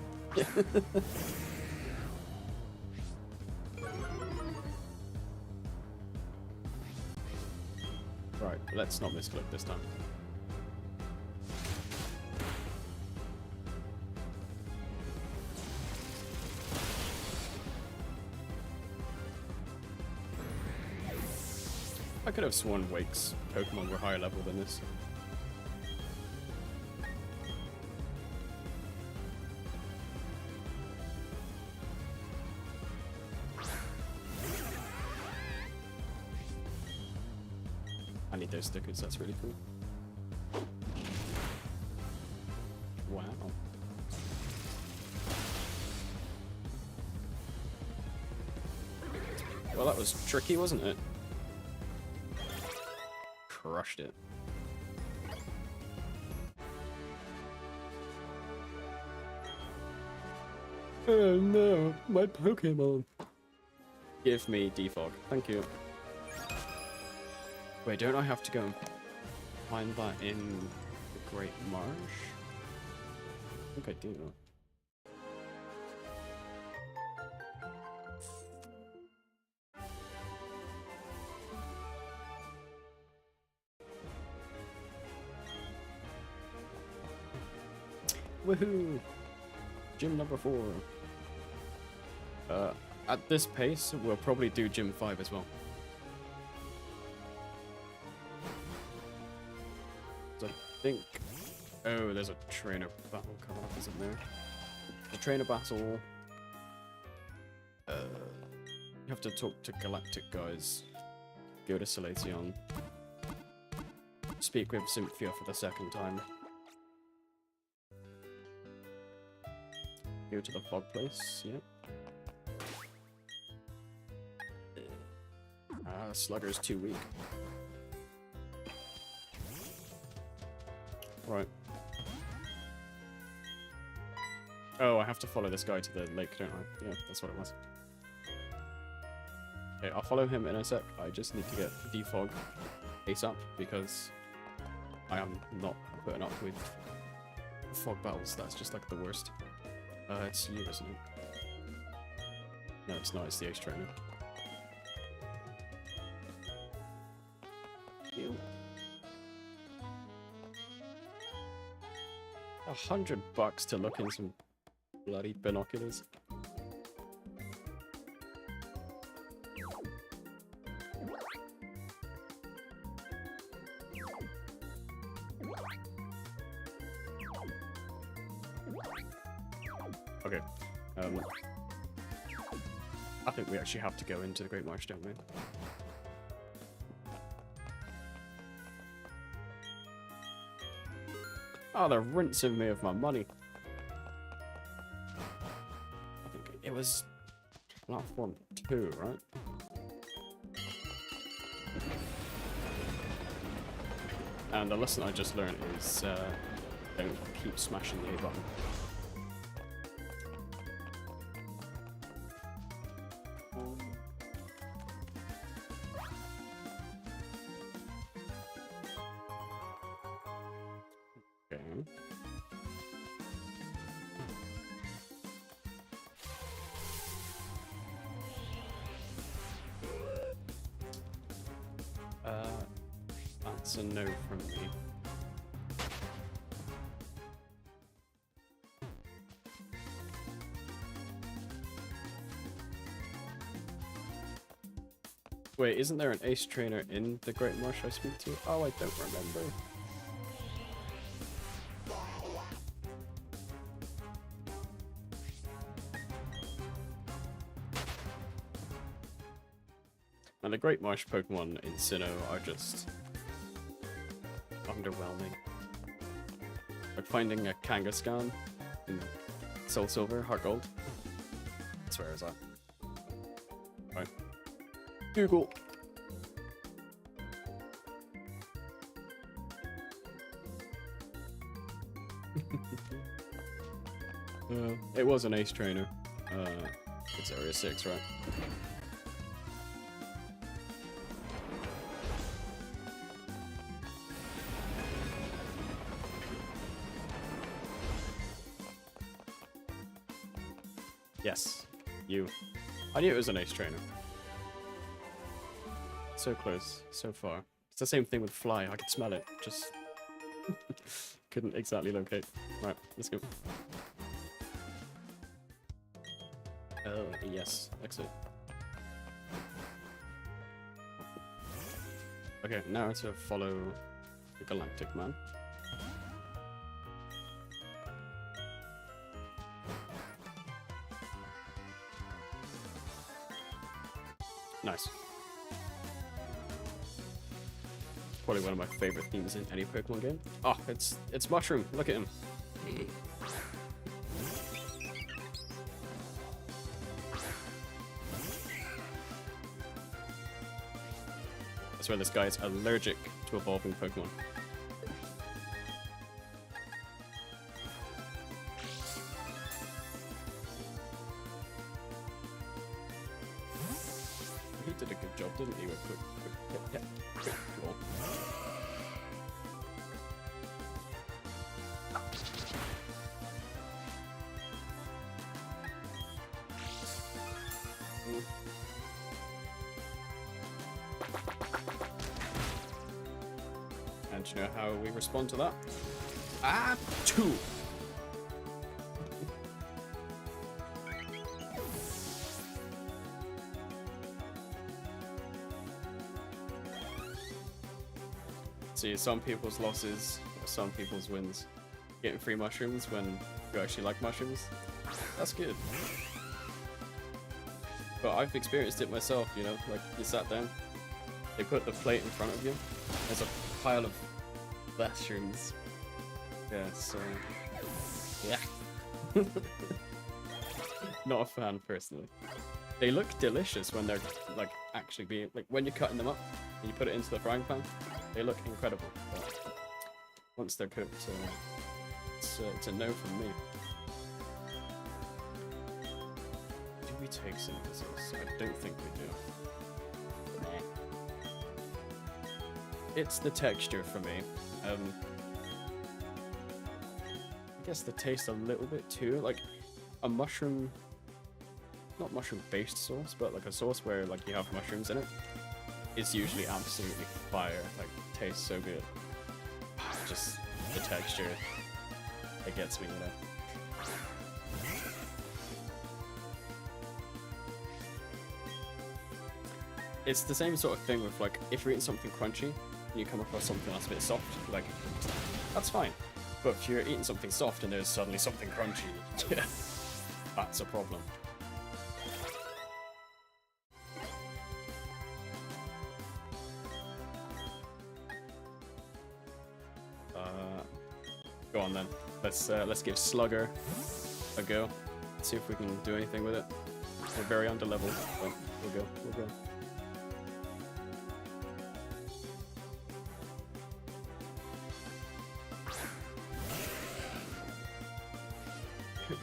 Right, let's not misclick this time. I could have sworn Wake's Pokemon were higher level than this. I need those stickers, that's really cool. Wow. Well, that was tricky, wasn't it? Crushed it. Oh no, my Pokemon. Give me Defog. Thank you. Wait, don't I have to go and find that in the Great Marsh? I think I do. Woohoo! Gym number 4. At this pace, we'll probably do Gym 5 as well. So I think... Oh, there's a trainer battle coming up, isn't there? The trainer battle... you have to talk to Galactic guys. Go to Solaceon. Speak with Cynthia for the 2nd time. Go to the fog place, yep. Slugger's too weak. Right. Oh, I have to follow this guy to the lake, don't I? Yeah, that's what it was. Okay, I'll follow him in a sec. I just need to get Defog ASAP because I am not putting up with fog battles. That's just like the worst. It's you, isn't it? No, it's not. It's the Ace Trainer. Ew. $100 to look in some bloody binoculars. Okay. I think we actually have to go into the Great Marsh, don't we? Oh, they're rinsing me of my money. I think it was platform 2, right? And the lesson I just learned is don't keep smashing the A button. That's a no from me. Wait, isn't there an Ace Trainer in the Great Marsh I speak to? Oh, I don't remember. And the Great Marsh Pokemon in Sinnoh are just underwhelming. Like finding a Kangaskhan in Soul Silver, Heart Gold. That's where is that? Right. Google. It was an Ace Trainer. It's Area 6, right? Yes, you. I knew it was an ace trainer. So close, so far. It's the same thing with fly. I could smell it, just couldn't exactly locate. Right, let's go. Oh, yes, exit. Okay, now to follow the Galactic Man. Nice. Probably one of my favorite themes in any Pokemon game. Oh, it's Mushroom. Look at him. I swear this guy is allergic to evolving Pokemon. He did a good job, didn't he? With quick ball. And do you know how we respond to that? Ah, 2! See, some people's losses are some people's wins. Getting free mushrooms when you actually like mushrooms, that's good. But I've experienced it myself, you know, like you sat down, they put the plate in front of you, there's a pile of mushrooms. Yeah, so... yeah. Not a fan, personally. They look delicious when they're, like, actually being... like, when you're cutting them up and you put it into the frying pan, they look incredible. But once they're cooked, it's a no from me. Do we take synthesis? I don't think we do. It's the texture for me. I guess the taste a little bit too. Like a mushroom, not mushroom based sauce, but like a sauce where like you have mushrooms in it is usually absolutely fire. Like tastes so good. Just the texture, it gets me, you know. It's the same sort of thing with like if you're eating something crunchy and you come across something that's a bit soft, like that's fine. But if you're eating something soft and there's suddenly something crunchy, that's a problem. Go on then. Let's give Slugger a go. See if we can do anything with it. We're very underleveled, but we'll go.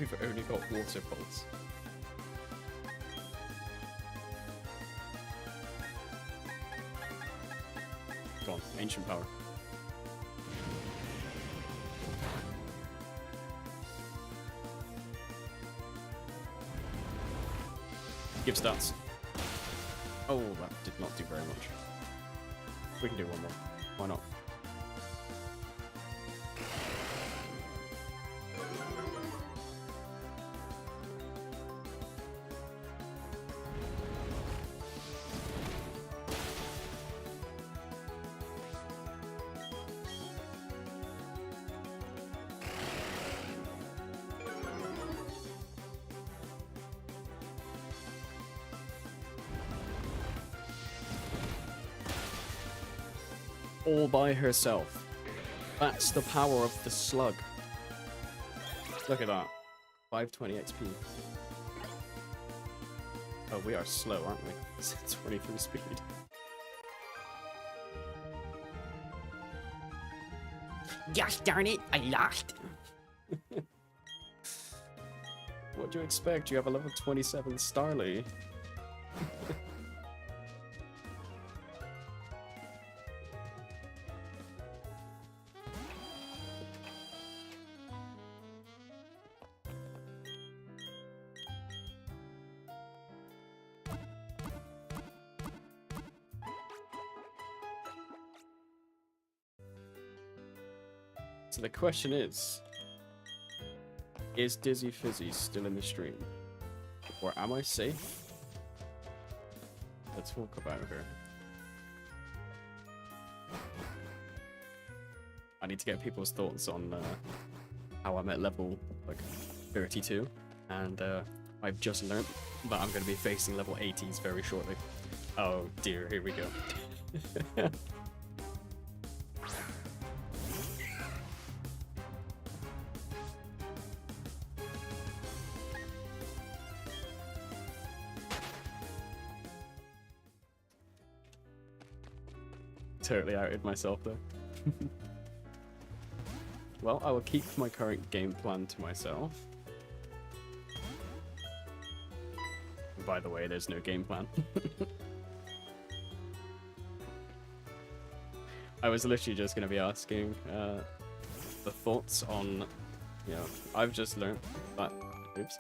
We've only got Water Pulse. Go on, Ancient Power. Give stats. Oh, that did not do very much. We can do one more. Why not? All by herself. That's the power of the slug. Look at that. 520 XP. Oh, we are slow, aren't we? It's 23 speed. Gosh darn it, I lost. What do you expect? You have a level 27 Starly. So the question is Dizzy Fizzy still in the stream? Or am I safe? Let's talk about her. I need to get people's thoughts on how I'm at level like 32, and I've just learnt that I'm going to be facing level 80s very shortly. Oh dear, here we go. Totally outed myself there. Well, I will keep my current game plan to myself. By the way, there's no game plan. I was literally just going to be asking the thoughts on, you know, I've just learned that, oops,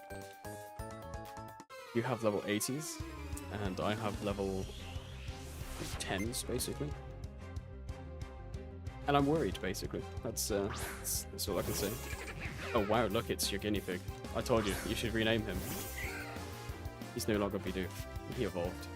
you have level 80s, and I have level 10s, basically. And I'm worried, basically. That's all I can say. Oh wow, look, it's your guinea pig. I told you, you should rename him. He's no longer Bidoof. He evolved.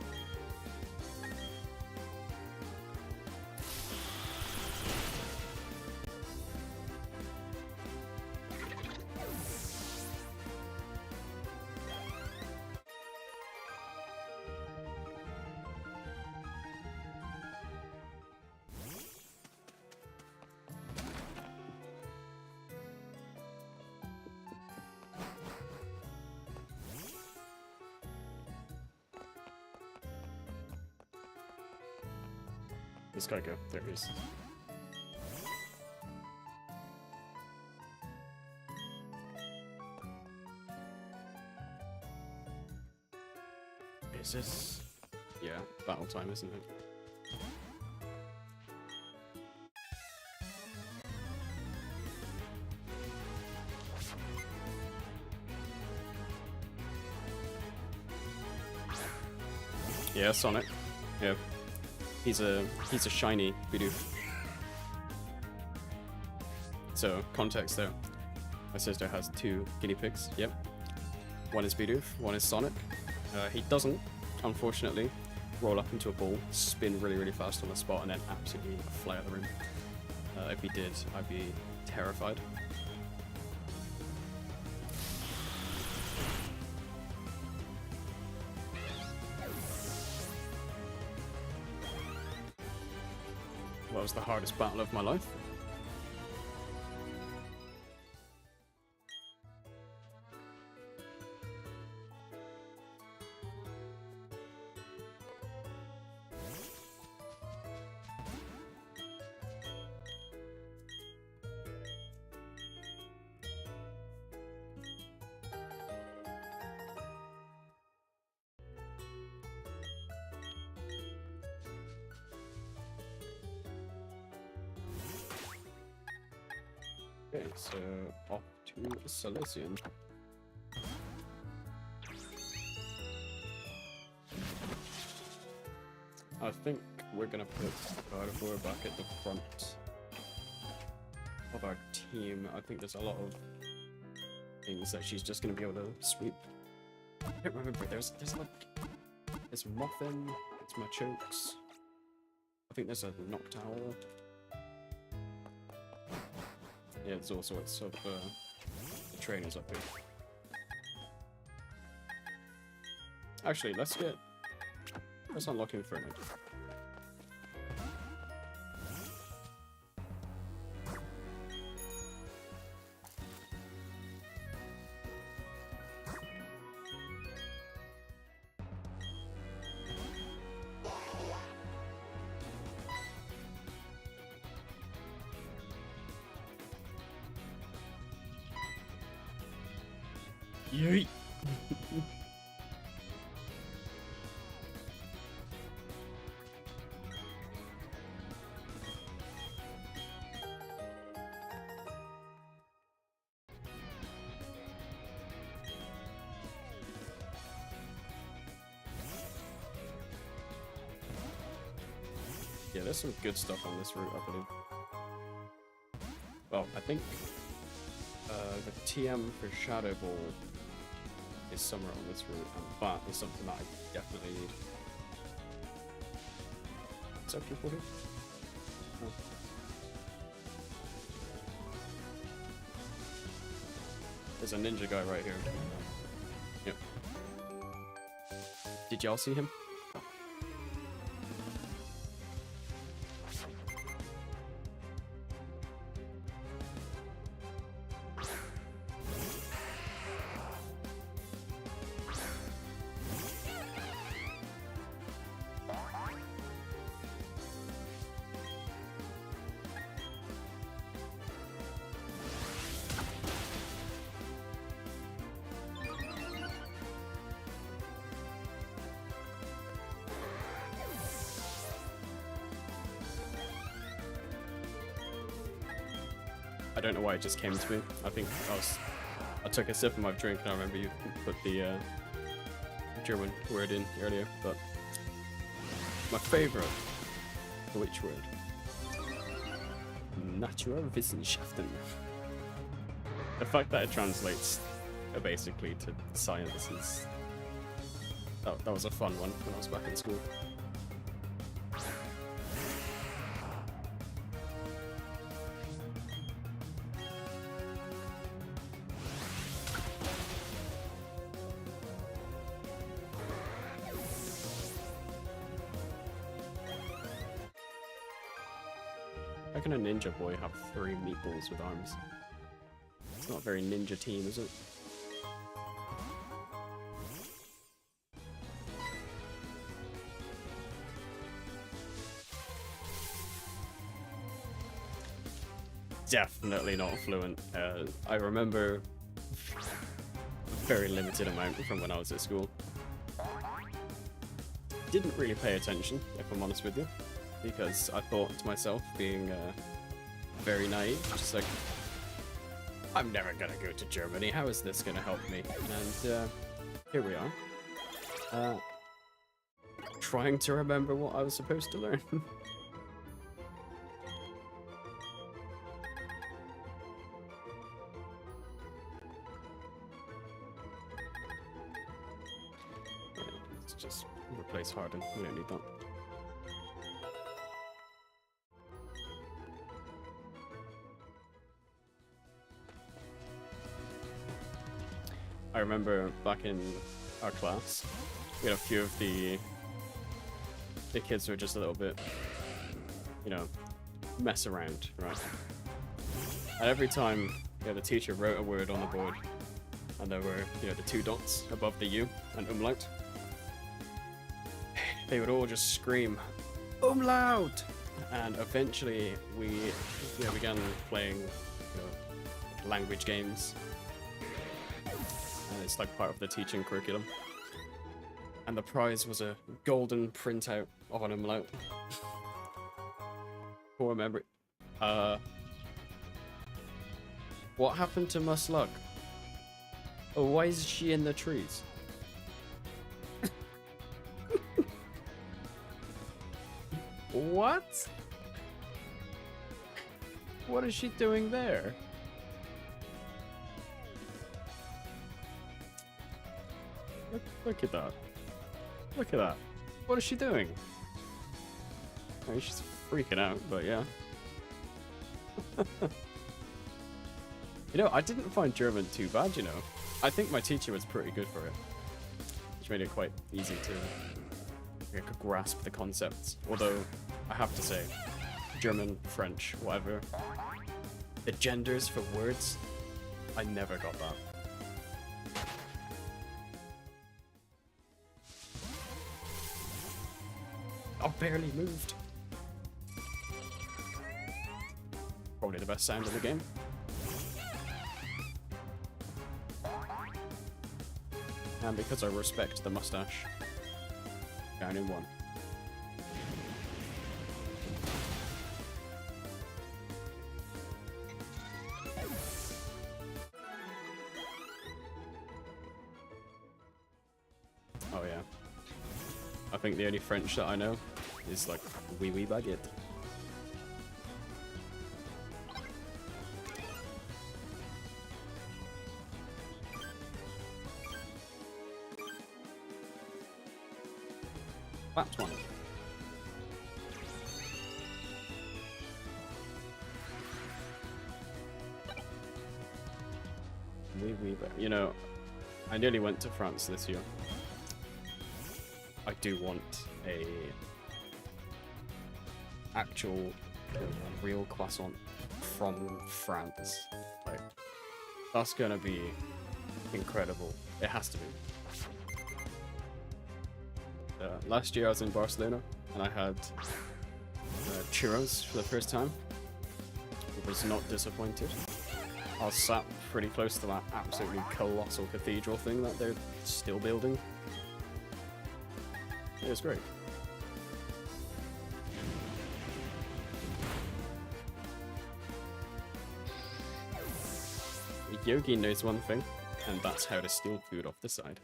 This guy go. There he is. Is this... Yeah, battle time, isn't it? Yeah, Sonic. Yeah. He's a shiny Bidoof. So, context there. My sister has 2 guinea pigs, yep. One is Bidoof, one is Sonic. He doesn't, unfortunately, roll up into a ball, spin really, really fast on the spot, and then absolutely fly out of the room. If he did, I'd be terrified. What was the hardest battle of my life? Okay, so off to Silesian. I think we're gonna put Gardevoir back at the front of our team. I think there's a lot of things that she's just gonna be able to sweep. I don't remember. There's Muffin. It's Machokes. I think there's a Noctowl. Yeah, there's all sorts of trainers up here. Actually, let's unlock Inferno. Yeet! Yeah, there's some good stuff on this route, I believe. Oh, I think the TM for Shadow Ball is somewhere on this route, and that is something that I definitely need. Is that people here? No. There's a ninja guy right here. Yep. Did y'all see him? I don't know why it just came to me. I think I took a sip of my drink and I remember you put the German word in earlier, but my favorite Deutsch word. Naturwissenschaften. The fact that it translates basically to science is... that was a fun one when I was back in school. How can a ninja boy have 3 meatballs with arms? It's not a very ninja team, is it? Definitely not fluent. I remember a very limited amount from when I was at school. Didn't really pay attention, if I'm honest with you. Because I thought to myself, being very naive, just like, I'm never gonna go to Germany, how is this gonna help me? And here we are. Trying to remember what I was supposed to learn. Let's just replace Harden, we don't need that. I remember back in our class, we had a few of the kids who were just a little bit, you know, mess around, right? And every time, the teacher wrote a word on the board, and there were, the 2 dots above the U and umlaut, they would all just scream, umlaut! And eventually we began playing language games. It's like part of the teaching curriculum. And the prize was a golden printout of an umlaut. Poor memory. What happened to Muslug? Oh, why is she in the trees? What? What is she doing there? Look at that. Look at that. What is she doing? I mean, she's freaking out, but yeah. I didn't find German too bad, I think my teacher was pretty good for it. Which made it quite easy to grasp the concepts. Although, I have to say, German, French, whatever, the genders for words, I never got that. I barely moved. Probably the best sound in the game. And because I respect the mustache, down in 1. Oh yeah. I think the only French that I know is like oui oui baguette. That's one. You know, I nearly went to France this year. I do want a actual real croissant from France. Like, that's gonna be incredible. It has to be. Last year I was in Barcelona and I had churros for the first time. I was not disappointed. I was sat pretty close to that absolutely colossal cathedral thing that they're still building. It was great. Yogi knows one thing, and that's how to steal food off the side.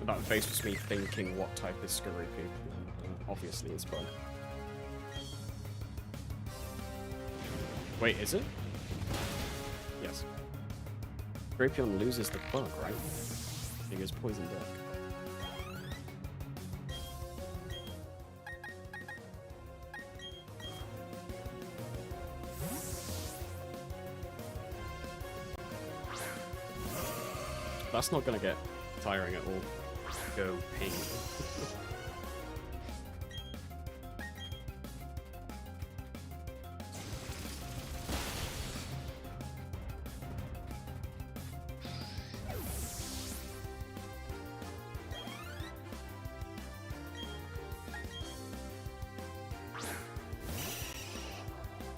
That face was me thinking what type is Skorupi. Obviously it's bug. Wait, is it? Yes. Drapion loses the bug, right? He goes poison deck. That's not gonna get tiring at all. Go pain.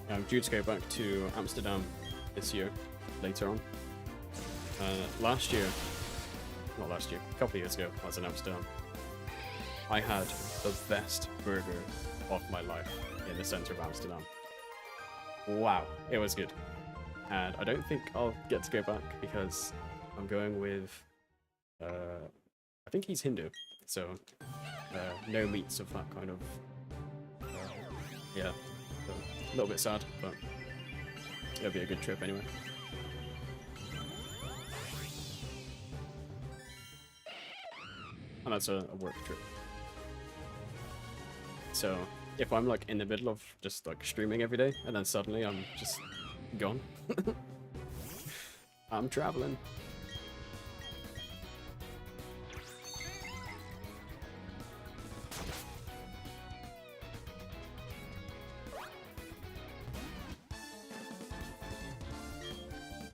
I'm due to go back to Amsterdam this year, later on. A couple of years ago, I was in Amsterdam. I had the best burger of my life in the center of Amsterdam. Wow, it was good. And I don't think I'll get to go back because I'm going with, I think he's Hindu, so no meats of that kind of, yeah, so a little bit sad, but it'll be a good trip anyway. And that's a work trip. So if I'm like in the middle of just like streaming every day and then suddenly I'm just gone, I'm traveling.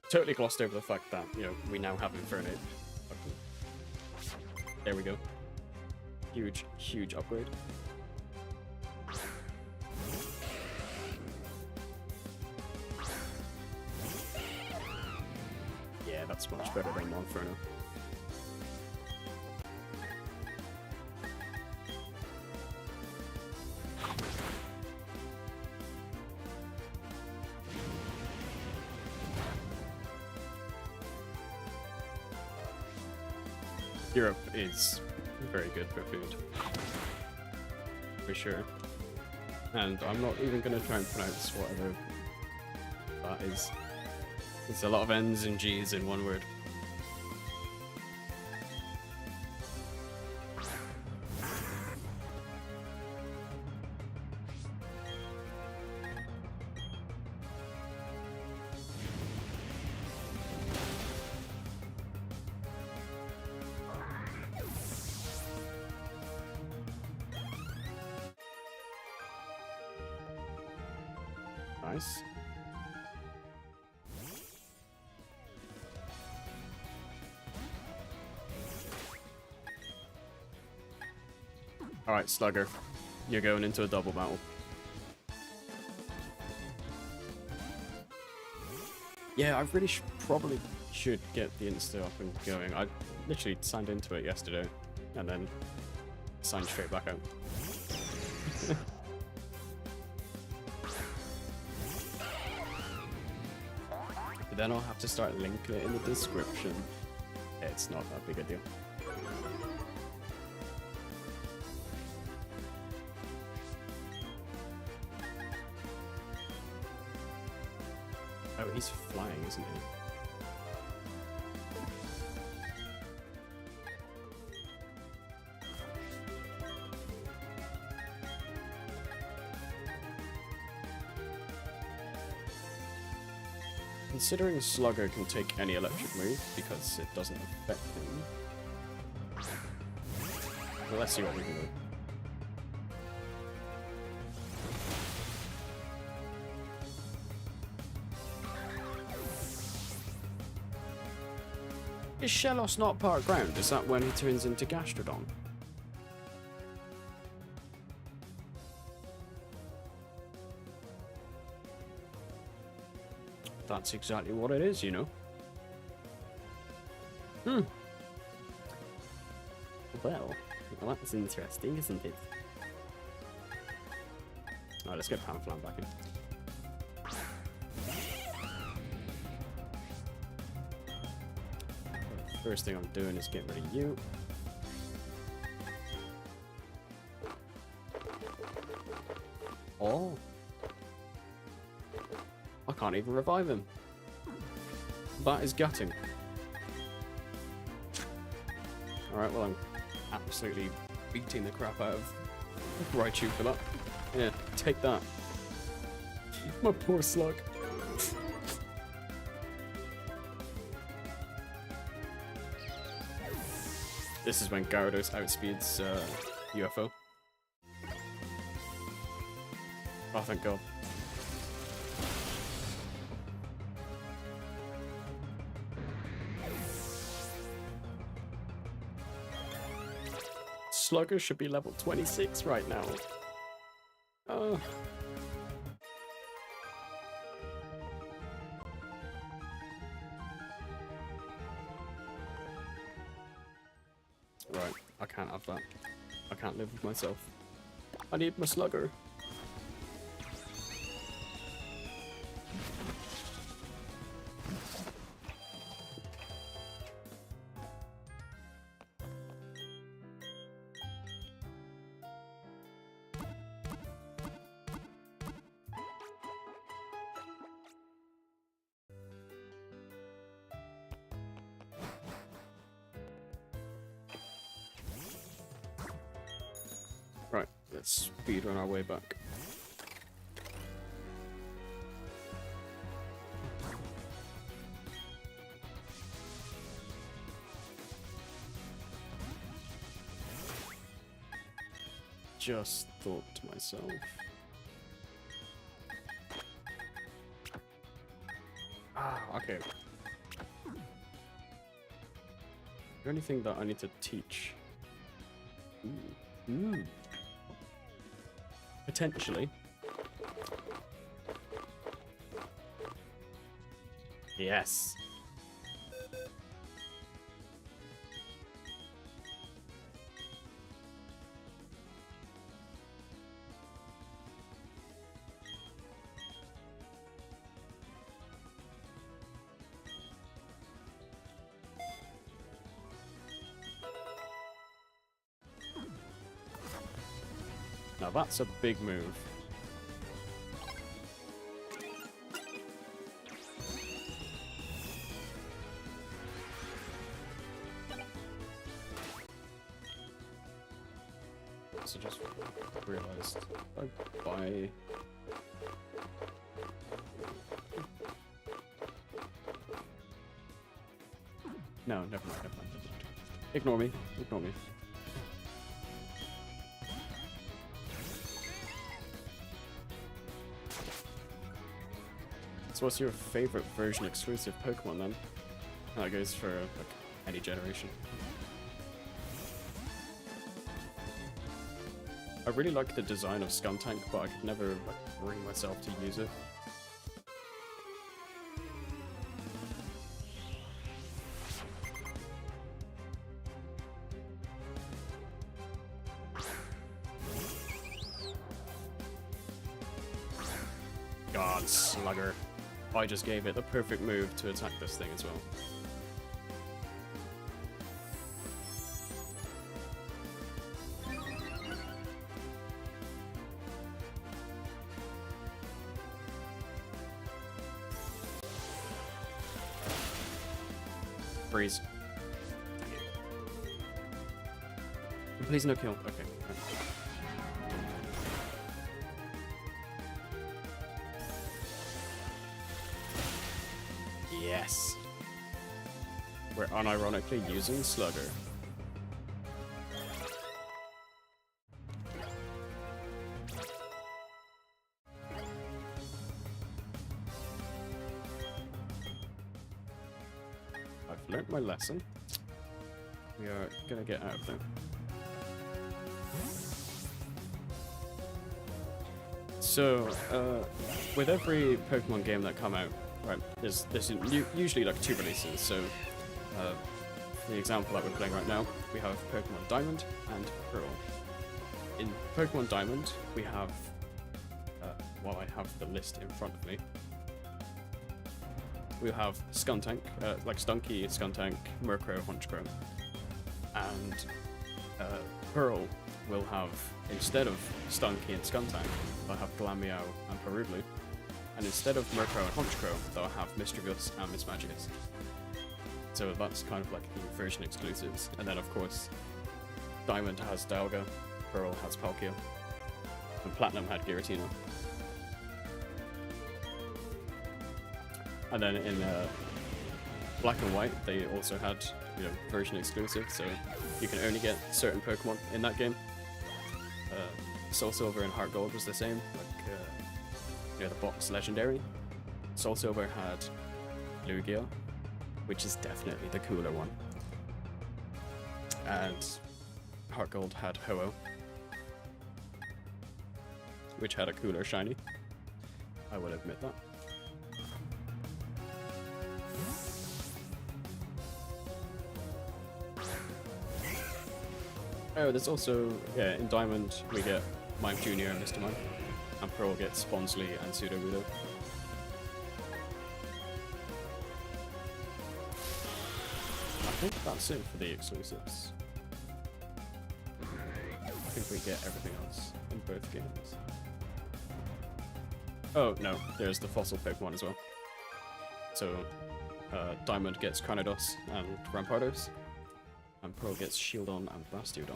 Totally glossed over the fact that, you know, we now have Inferno. There we go. Huge, huge upgrade. Yeah, that's much better than Monferno. Europe is very good for food, for sure. And I'm not even going to try and pronounce whatever that is. There's a lot of N's and G's in one word. Nice. Alright, Slugger. You're going into a double battle. Yeah, I really probably should get the Insta up and going. I literally signed into it yesterday and then signed straight back out. Then I'll have to start linking it in the description. It's not that big a deal. Oh, he's flying, isn't he? Considering Slugger can take any electric move because it doesn't affect him. Well, let's see what we can do. Is Shellos not part ground? Is that when he turns into Gastrodon? That's exactly what it is, you know. Well, that's interesting, isn't it? Alright, let's get Panflam back in. First thing I'm doing is getting rid of you. Oh. I can't even revive him. That is gutting. Alright, well I'm absolutely beating the crap out of Raichu for that. Yeah, take that. My poor slug. This is when Gyarados outspeeds UFO. Oh, thank God. Slugger should be level 26 right now. Oh. Right, I can't have that. I can't live with myself. I need my Slugger. Right, let's speedrun our way back. Just thought to myself. Ah, okay. Is there anything that I need to teach? Ooh. Potentially. Yes. Now that's a big move. So just realized by no, never mind. Ignore me. Ignore me. So what's your favorite version exclusive Pokemon then? That goes for like any generation. I really like the design of Skuntank, but I could never like bring myself to use it. God, Slugger. I just gave it the perfect move to attack this thing as well. Freeze. Please no kill. Okay. Right. Yes. We're unironically using Slugger. I've learnt my lesson. We are gonna get out of there. So, with every Pokemon game that come out, right, there's usually like 2 releases. So, for the example that we're playing right now, we have Pokemon Diamond and Pearl. In Pokemon Diamond, we have, while I have the list in front of me, we have Skuntank, like Stunky, Skuntank, Murkrow, Honchkrow. And Pearl will have, instead of Stunky and Skuntank, they'll have Glameow and Peruglu. And instead of Murkrow and Honchkrow, they'll have Mischievous and Mismagius. So that's kind of like the version exclusives. And then of course, Diamond has Dialga, Pearl has Palkia, and Platinum had Giratina. And then in Black and White, they also had, version exclusive, so you can only get certain Pokemon in that game. Soul Silver and Heart Gold was the same, like the box legendary. Soul Silver had Lugia, which is definitely the cooler one. And Heart Gold had Ho-Oh, which had a cooler shiny. I will admit that. Oh, there's also, in Diamond, we get Mime Jr. and Mr. Mime. And Pearl gets Bonsly and Sudowoodo. I think that's it for the exclusives. I think we get everything else in both games. Oh, no, there's the fossil Pokemon as well. So, Diamond gets Cranidos and Rampardos. And Pearl gets Shieldon and Bastiodon.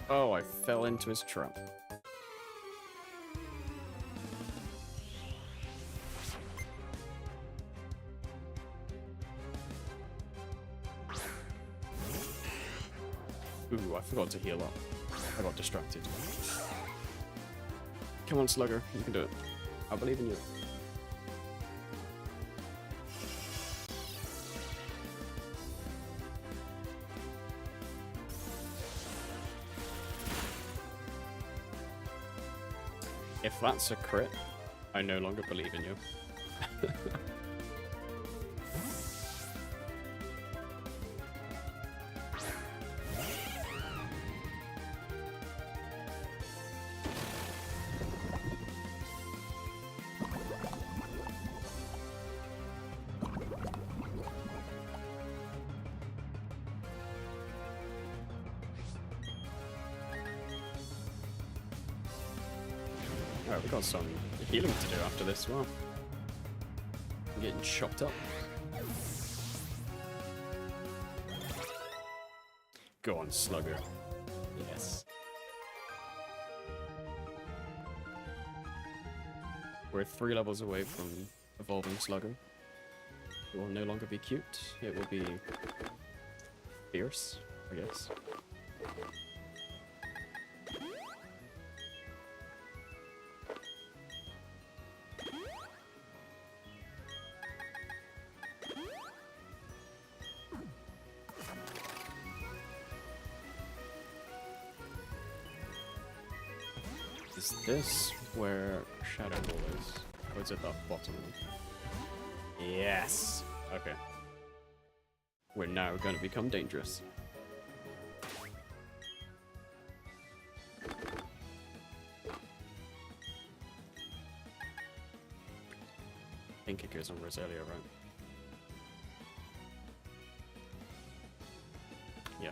Oh, I fell into his trap. Ooh, I forgot to heal up. I got distracted. Come on, Slugger, you can do it. I believe in you. If that's a crit, I no longer believe in you. Alright, we got some healing to do after this. Wow. I'm getting chopped up. Go on, Slugger. Yes. We're 3 levels away from evolving Slugger. It will no longer be cute. It will be fierce, I guess. Is this where Shadow Ball is? Or is it the bottom? Yes! Okay. We're now going to become dangerous. Pink Kickers on Roselia, right? Yeah.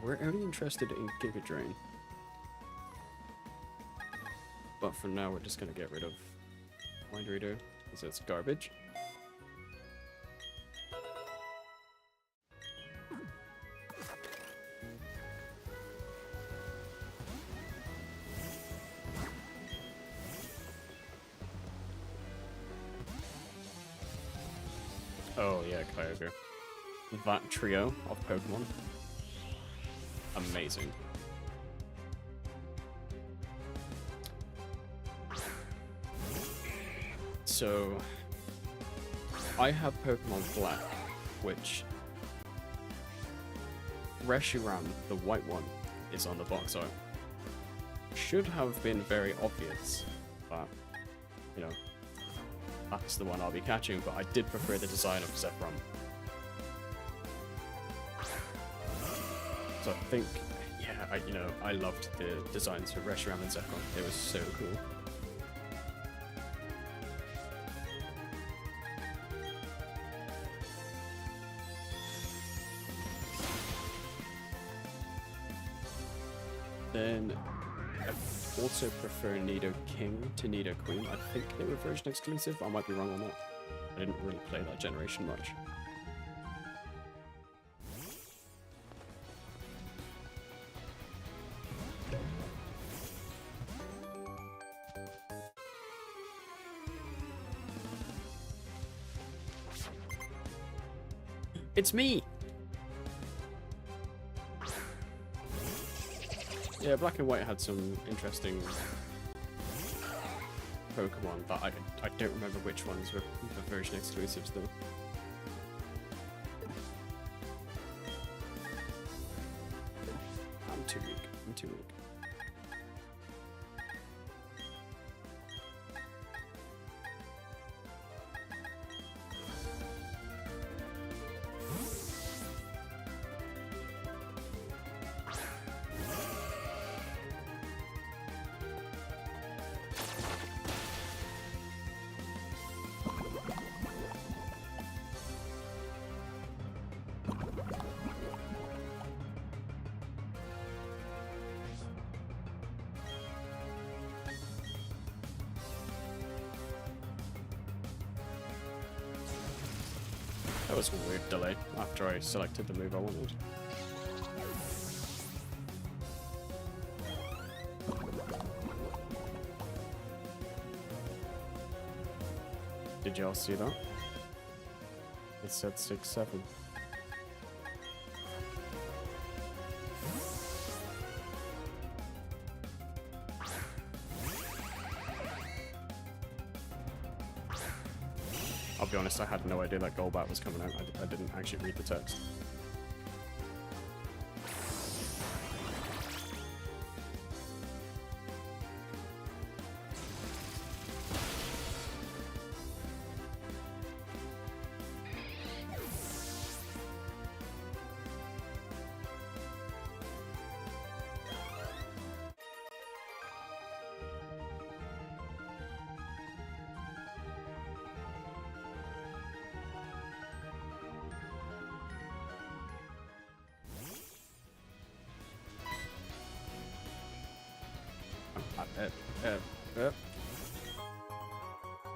We're only interested in Giga Drain. But for now, we're just gonna get rid of Windreader, because it's garbage. Oh yeah, Kyogre. That trio of Pokemon. Amazing. So, I have Pokemon Black, which Reshiram, the white one, is on the box art. Should have been very obvious, but, you know, that's the one I'll be catching, but I did prefer the design of Zekrom. So I think, yeah, I loved the designs for Reshiram and Zekrom. They were so cool. Then I also prefer Nido King to Nido Queen. I think they were version exclusive. I might be wrong on that. I didn't really play that generation much. It's me! Yeah, Black and White had some interesting Pokemon, but I don't remember which ones were the version exclusives though. I'm too weak. That was a weird delay after I selected the move I wanted. Did y'all see that? It said 6-7. I'll be honest, I had no idea that Golbat was coming out. I didn't actually read the text.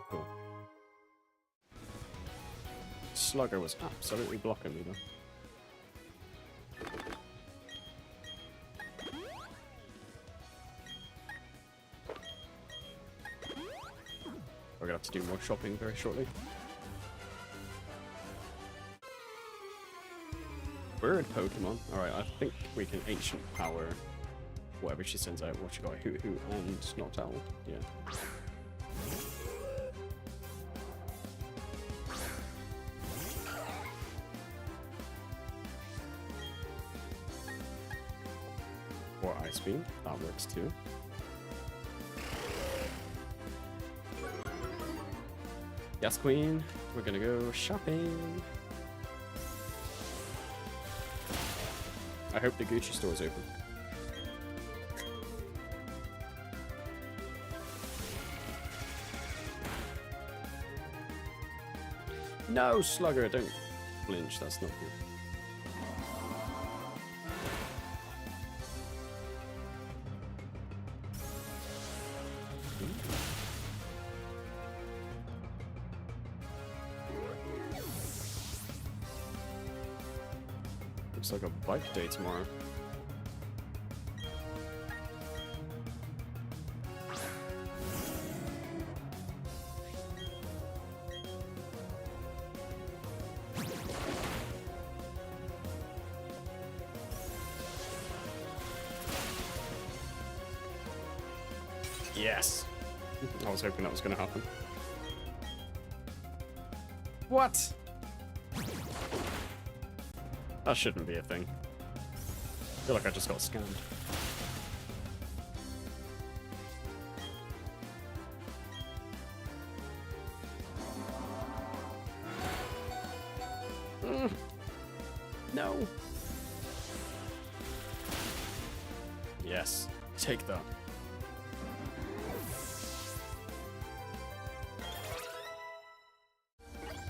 Cool. Slugger was absolutely blocking me though. We're gonna have to do more shopping very shortly. Bird Pokemon. Alright, I think we can Ancient Power whatever she sends out. What you got? Hoot Hoot and Noctowl. Yeah. Or Ice Beam. That works too. Yes, Queen. We're gonna go shopping. I hope the Gucci store is open. No, Slugger, don't flinch, that's not good. Looks like a bike day tomorrow. Yes! I was hoping that was going to happen. What? That shouldn't be a thing. I feel like I just got scammed. No! Yes, take that.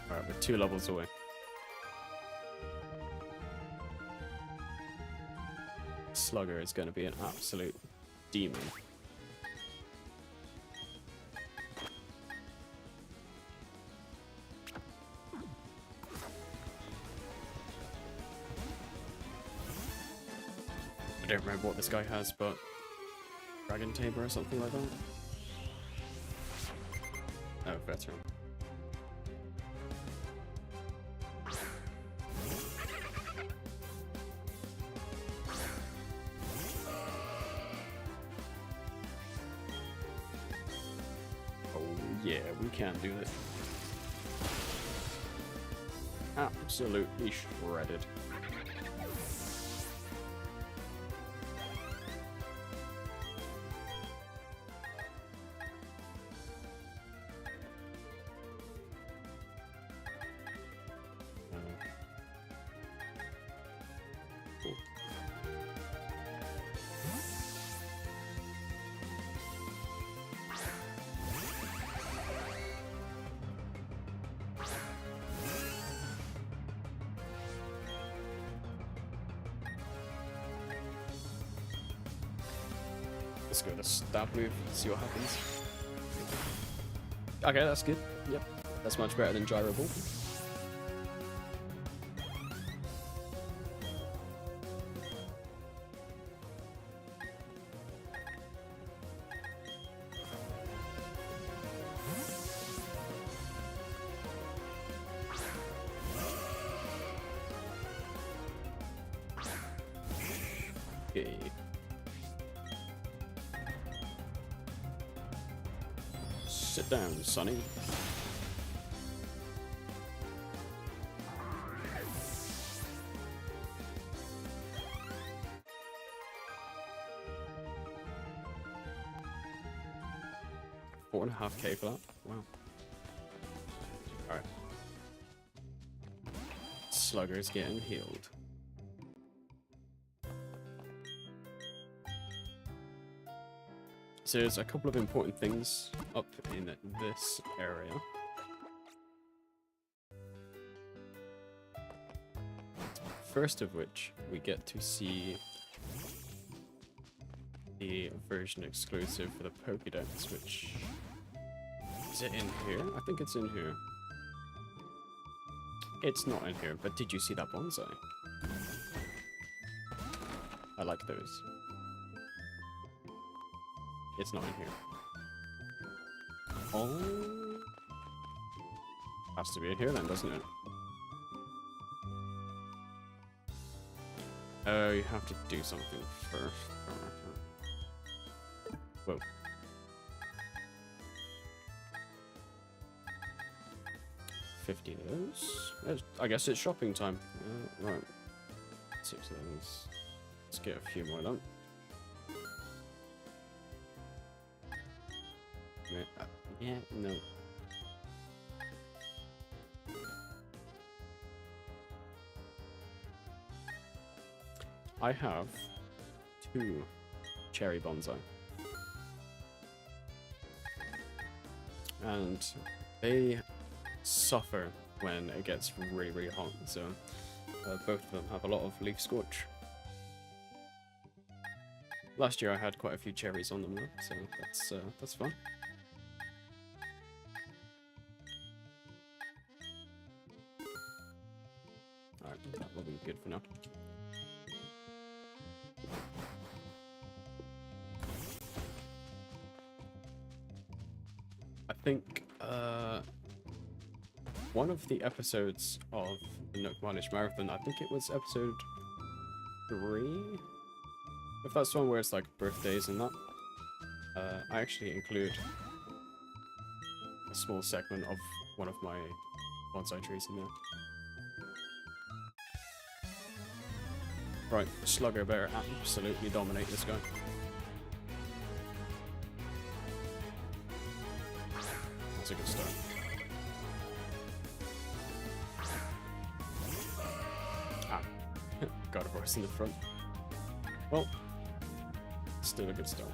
Alright, we're 2 levels away. Slugger is going to be an absolute demon. I don't remember what this guy has, but Dragon Tamer or something like that. Oh, veteran. Yeah, we can do this. Absolutely shredded. Cool. Let's go to stab move, see what happens. Okay, that's good. Yep, that's much better than gyro ball. Okay. Sit down, Sonny. $4.5K for that? Wow. Alright. Slugger's getting healed. So there's a couple of important things up in this area. First of which, we get to see the version exclusive for the Pokédex, which... Is it in here? I think it's in here. It's not in here, but did you see that bonsai? I like those. It's not in here. Oh. Has to be in here then, doesn't it? Oh, you have to do something first. Whoa. $50 of those. I guess it's shopping time. Right. 6 of those. Let's get a few more done. Yeah, no. I have 2 cherry bonsai. And they suffer when it gets really, really hot, so both of them have a lot of leaf scorch. Last year I had quite a few cherries on them though, so that's fun. Alright, that will be good for now. I think one of the episodes of the Nook Mileage Marathon, I think it was episode 3? If that's the one where it's like birthdays and that, I actually include a small segment of one of my bonsai trees in there. Right, Sluggo better absolutely dominate this guy. That's a good start. Ah, got a horse in the front. Well, still a good start.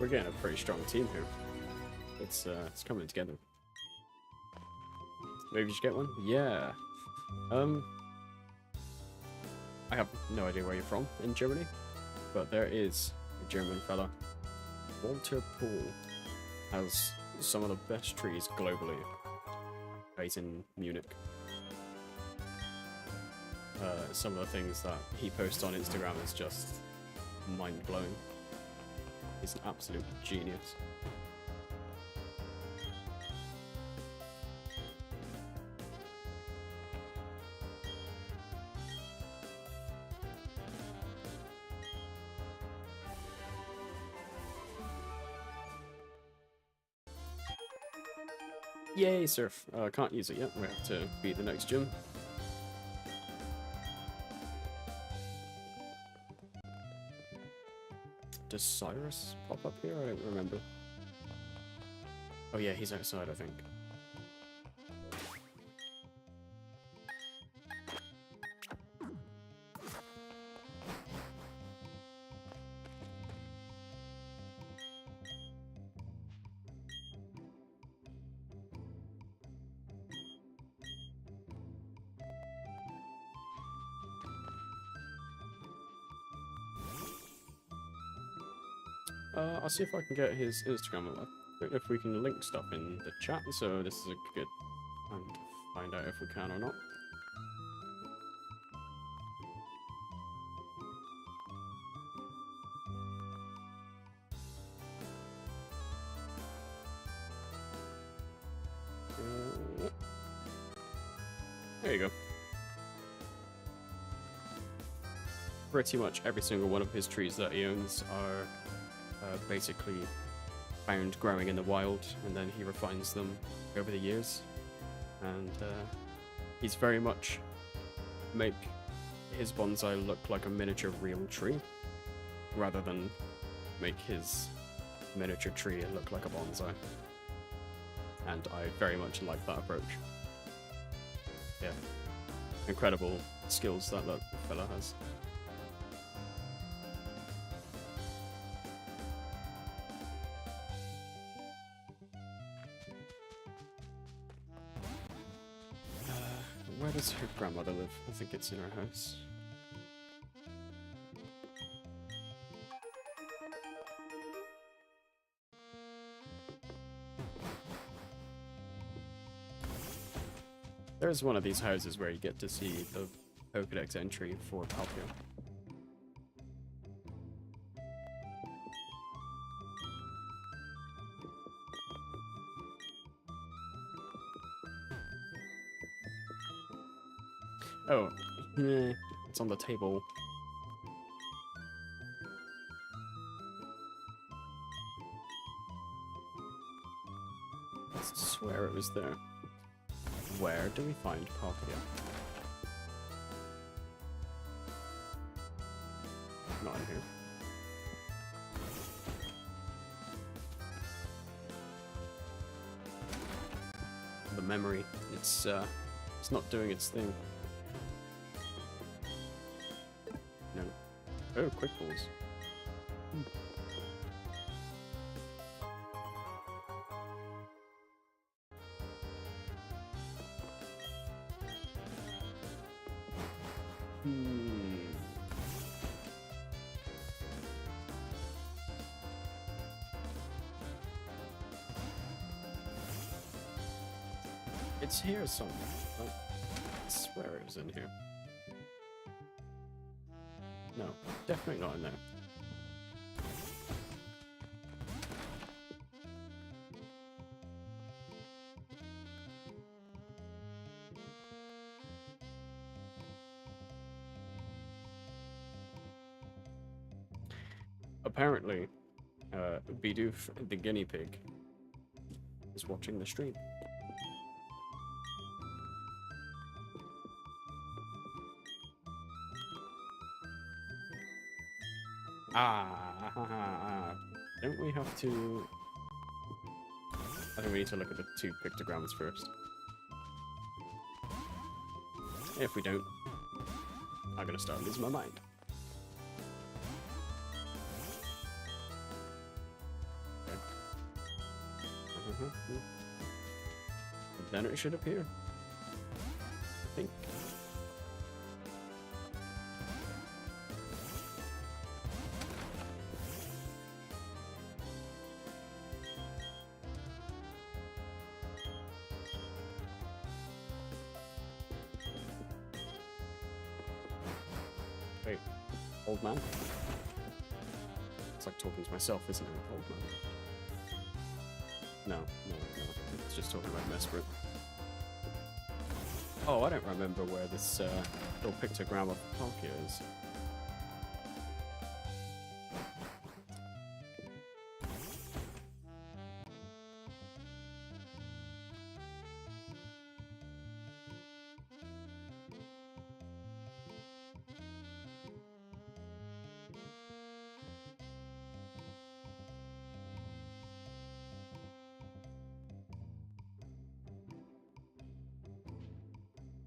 We're getting a pretty strong team here. It's coming together. Maybe you should get one? Yeah. I have no idea where you're from in Germany, but there is a German fella. Walter Pool has some of the best trees globally. Based in Munich. Some of the things that he posts on Instagram is just mind-blowing. He's an absolute genius. Yay, Surf. Can't use it yet. We have to beat the next gym. Does Cyrus pop up here? I don't remember. Oh yeah, he's outside, I think. I'll see if I can get his Instagram. I don't know if we can link stuff in the chat, so this is a good time to find out if we can or not. There you go. Pretty much every single one of his trees that he owns are basically found growing in the wild, and then he refines them over the years. And he's very much make his bonsai look like a miniature real tree, rather than make his miniature tree look like a bonsai. And I very much like that approach. Yeah, incredible skills that fella has. Where does her grandmother live? I think it's in her house. There's one of these houses where you get to see the Pokédex entry for Palkia. Oh, it's on the table. I swear it was there. where do we find Palkia? Not in here. The memory, it's not doing its thing. No. Oh, quick balls. It's here somewhere. I swear it was in here. No, definitely not in there. Apparently, Bidoof, the guinea pig, is watching the stream. Don't we have to... I think we need to look at the 2 pictograms first. If we don't, I'm gonna start losing my mind. Okay. Then it should appear. I think. Wait, old man? It's like talking to myself, isn't it, old man? No. It's just talking about Mesprit. Oh, I don't remember where this little pictogram of Palkia is.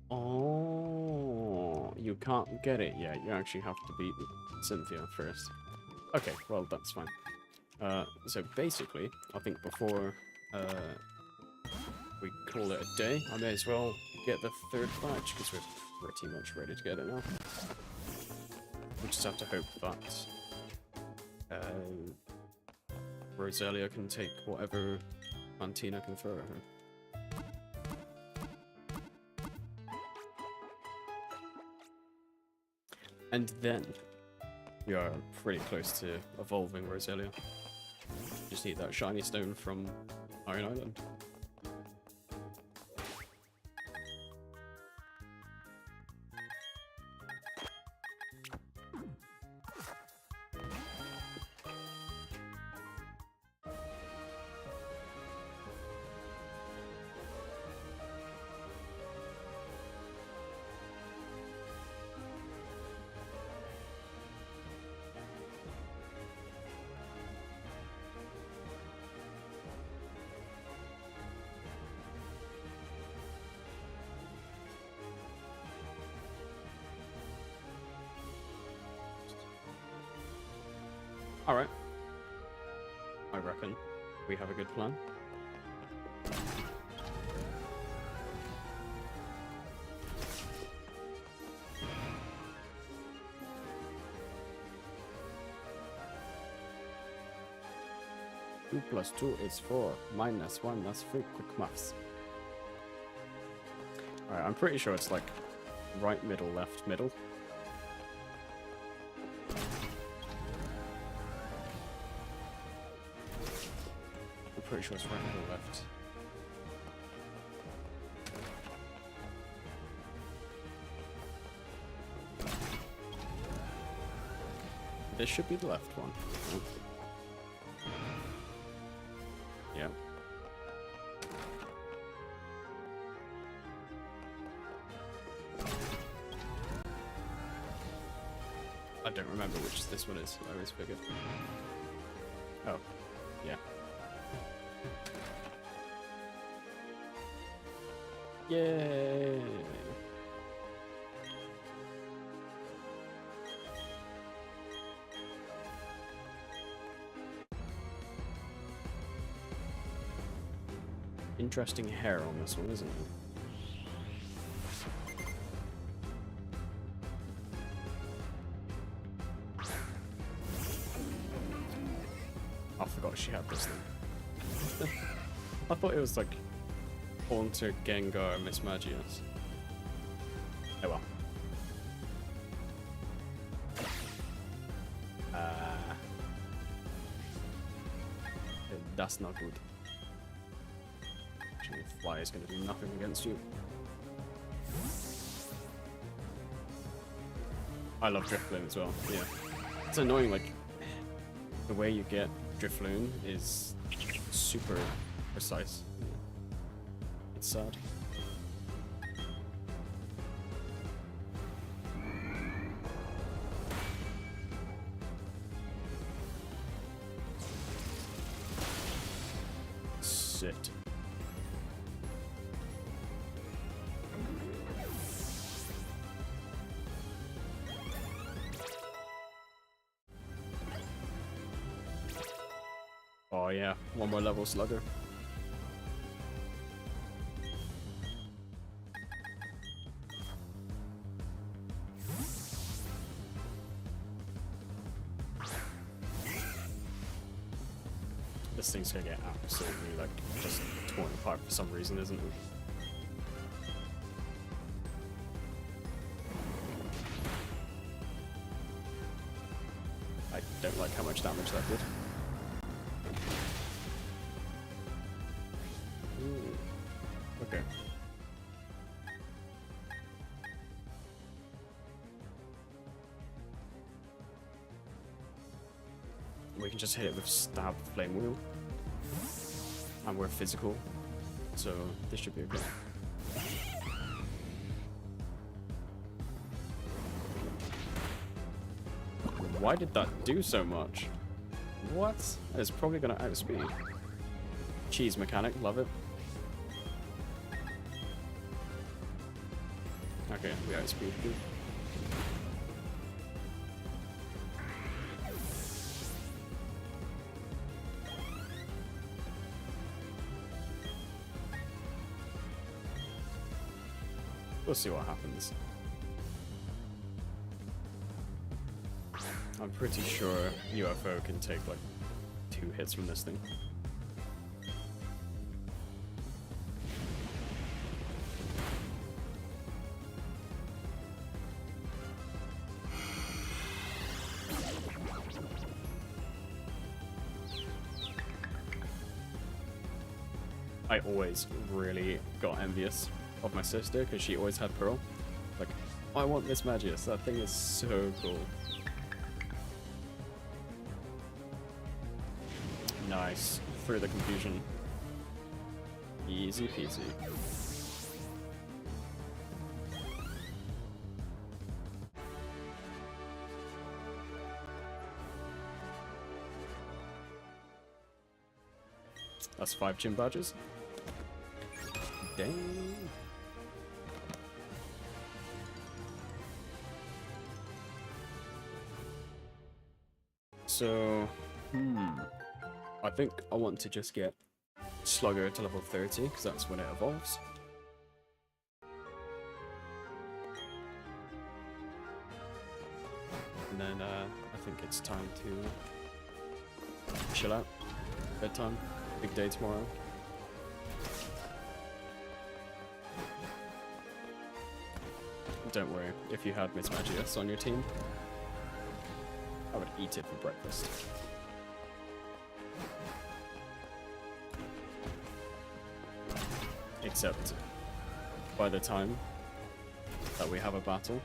Oh, you can't get it yet. You actually have to beat Cynthia first. Okay, well, that's fine. So basically, I think before we call it a day, I may as well get the 3rd badge, because we're pretty much ready to get it now. We just have to hope that Roselia can take whatever Fantina can throw at her. And then we are pretty close to evolving Roselia. Just need that shiny stone from Iron Island. Alright. I reckon we have a good plan. Two plus 2 is 4. Minus 1, that's 3. Quick maths. Alright, I'm pretty sure it's like right, middle, left, middle. Pretty sure it's right, middle, left. This should be the left one. Oh. Yeah. I don't remember which this one is. I always forget. Oh, yeah. Yay! Interesting hair on this one, isn't it? I forgot she had this thing. I thought it was like Haunter, Gengar, and Miss Magius. Oh well. That's not good. Actually, Fly is going to do nothing against you. I love Drifloon as well, yeah. It's annoying, like, the way you get Drifloon is super precise. It's sad. Sit. Oh yeah, one more level Slugger. This thing's gonna get absolutely, like, just torn apart for some reason, isn't it? I don't like how much damage that did. Ooh. Okay. We can just hit it with Stab Flame Wheel. And we're physical, so this should be okay. Why did that do so much? What? It's probably gonna outspeed. Cheese mechanic, love it. Okay, we outspeed. We'll see what happens. I'm pretty sure UFO can take like 2 hits from this thing. I always really got envious of my sister because she always had Pearl. Like, I want Miss Magius. That thing is so cool. Nice. Through the confusion. Easy peasy. That's 5 gym badges. Dang. So, I think I want to just get Slugger to level 30, because that's when it evolves. And then I think it's time to chill out. Bedtime. Big day tomorrow. Don't worry, if you had Miss Magius on your team, I would eat it for breakfast. Except, by the time that we have a battle,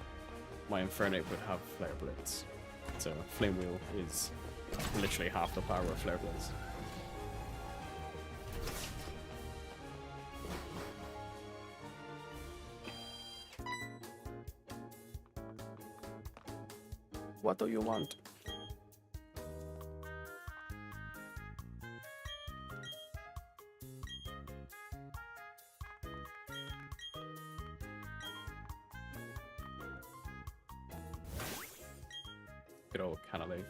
my Infernape would have Flare Blitz. So Flame Wheel is literally half the power of Flare Blitz. What do you want? Good old cantaloupe.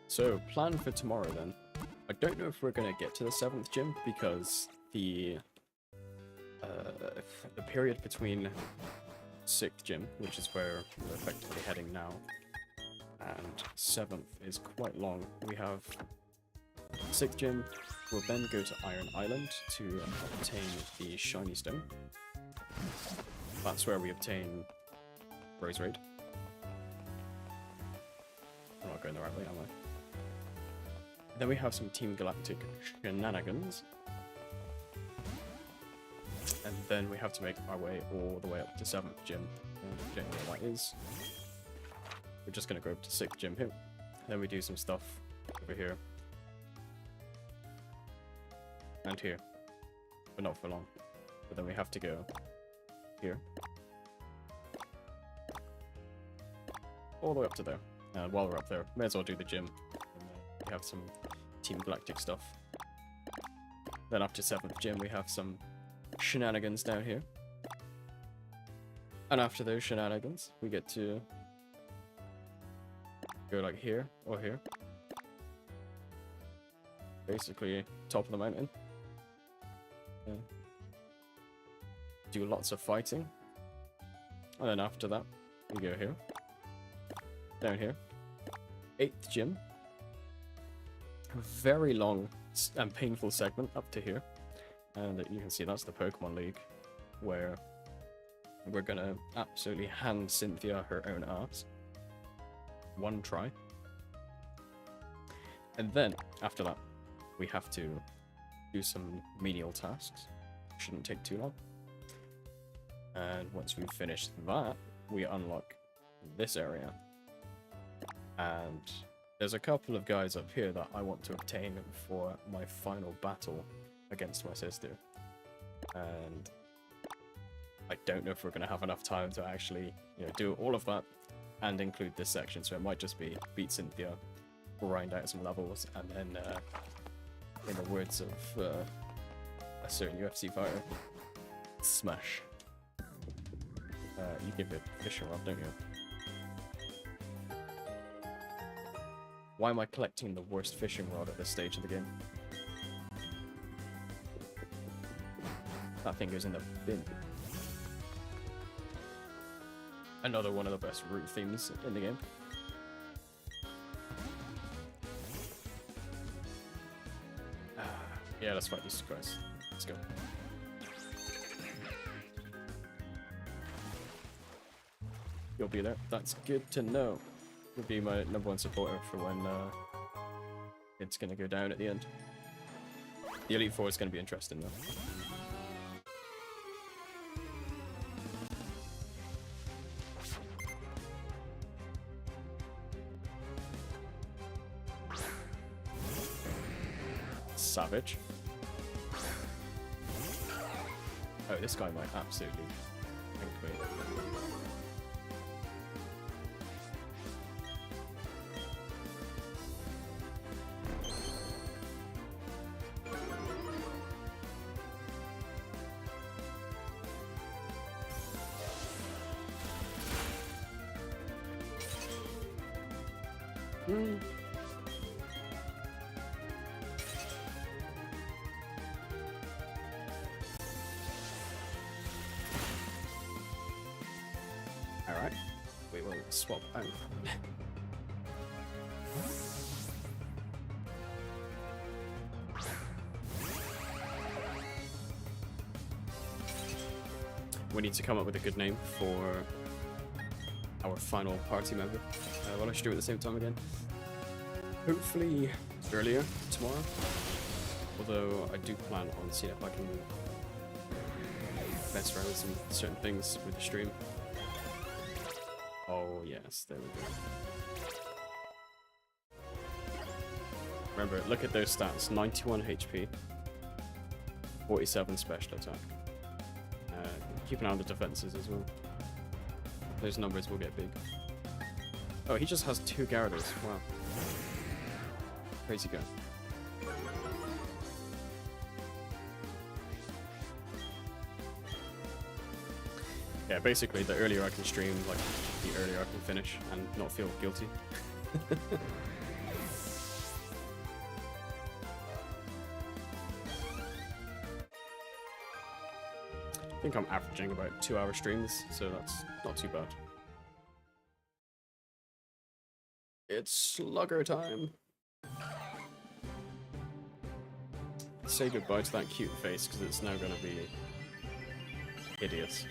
So, plan for tomorrow then. I don't know if we're gonna get to the 7th gym because the period between 6th gym, which is where we're effectively heading now, and 7th is quite long. We have 6th gym, we'll then go to Iron Island to obtain the Shiny Stone. That's where we obtain Rose Raid. I'm not going the right way, am I? Then we have some Team Galactic shenanigans. And then we have to make our way all the way up to 7th gym. I don't know what that is. We're just going to go up to 6th gym here. Then we do some stuff over here. And here. But not for long. But then we have to go here. All the way up to there. And while we're up there, may as well do the gym. We have some Team Galactic stuff. Then after 7th gym, we have some shenanigans down here. And after those shenanigans, we get to go like here or here. Basically, top of the mountain. Yeah. Do lots of fighting. And then after that, we go here. Down here. 8th gym. A very long and painful segment up to here. And you can see that's the Pokemon League, where we're gonna absolutely hand Cynthia her own ass. One try. And then, after that, we have to do some menial tasks. Shouldn't take too long. And once we've finished that, we unlock this area. And there's a couple of guys up here that I want to obtain for my final battle against my sister. And I don't know if we're going to have enough time to actually, do all of that and include this section. So it might just be beat Cynthia, grind out some levels, and then, in the words of a certain UFC fighter, smash. You give it fishing rod, don't you? Why am I collecting the worst fishing rod at this stage of the game? That thing goes in the bin. Another one of the best route themes in the game. Yeah, let's fight these guys. Let's go. You'll be there. That's good to know. You'll be my #1 supporter for when it's gonna go down at the end. The Elite Four is gonna be interesting though. Savage. Oh, this guy might absolutely think me. Alright, we will swap out. We need to come up with a good name for our final party member. Well, I should do it at the same time again. Hopefully earlier tomorrow. Although I do plan on seeing if I can mess around with some certain things with the stream. Oh, yes, there we go. Remember, look at those stats. 91 HP. 47 special attack. Keep an eye on the defenses as well. Those numbers will get big. Oh, he just has 2 Gyarados. Wow. Crazy guy. Yeah, basically, the earlier I can stream, like, the earlier I can finish and not feel guilty. I think I'm averaging about 2-hour streams, so that's not too bad. It's slugger time. Say goodbye to that cute face, because it's now going to be hideous.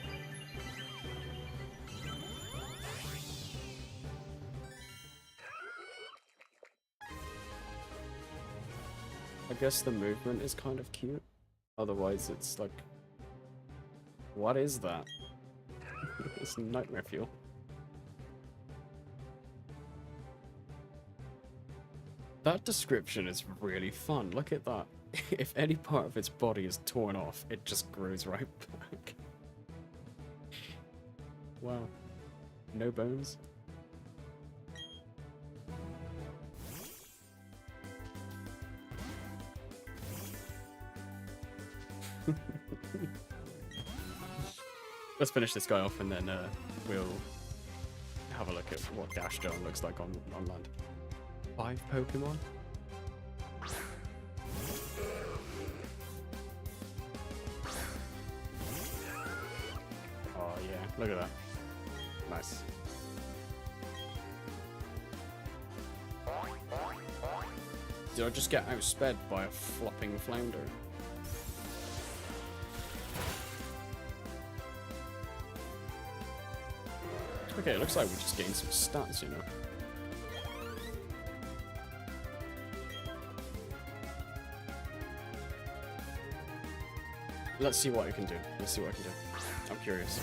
I guess the movement is kind of cute. Otherwise, it's like... What is that? It's nightmare fuel. That description is really fun. Look at that. If any part of its body is torn off, it just grows right back. Wow. No bones? Let's finish this guy off and then we'll have a look at what Dashdome looks like on land. 5 Pokemon? Oh yeah, look at that. Nice. Did I just get outsped by a flopping flounder? Okay, it looks like we just gained some stats, you know. Let's see what I can do. Let's see what I can do. I'm curious.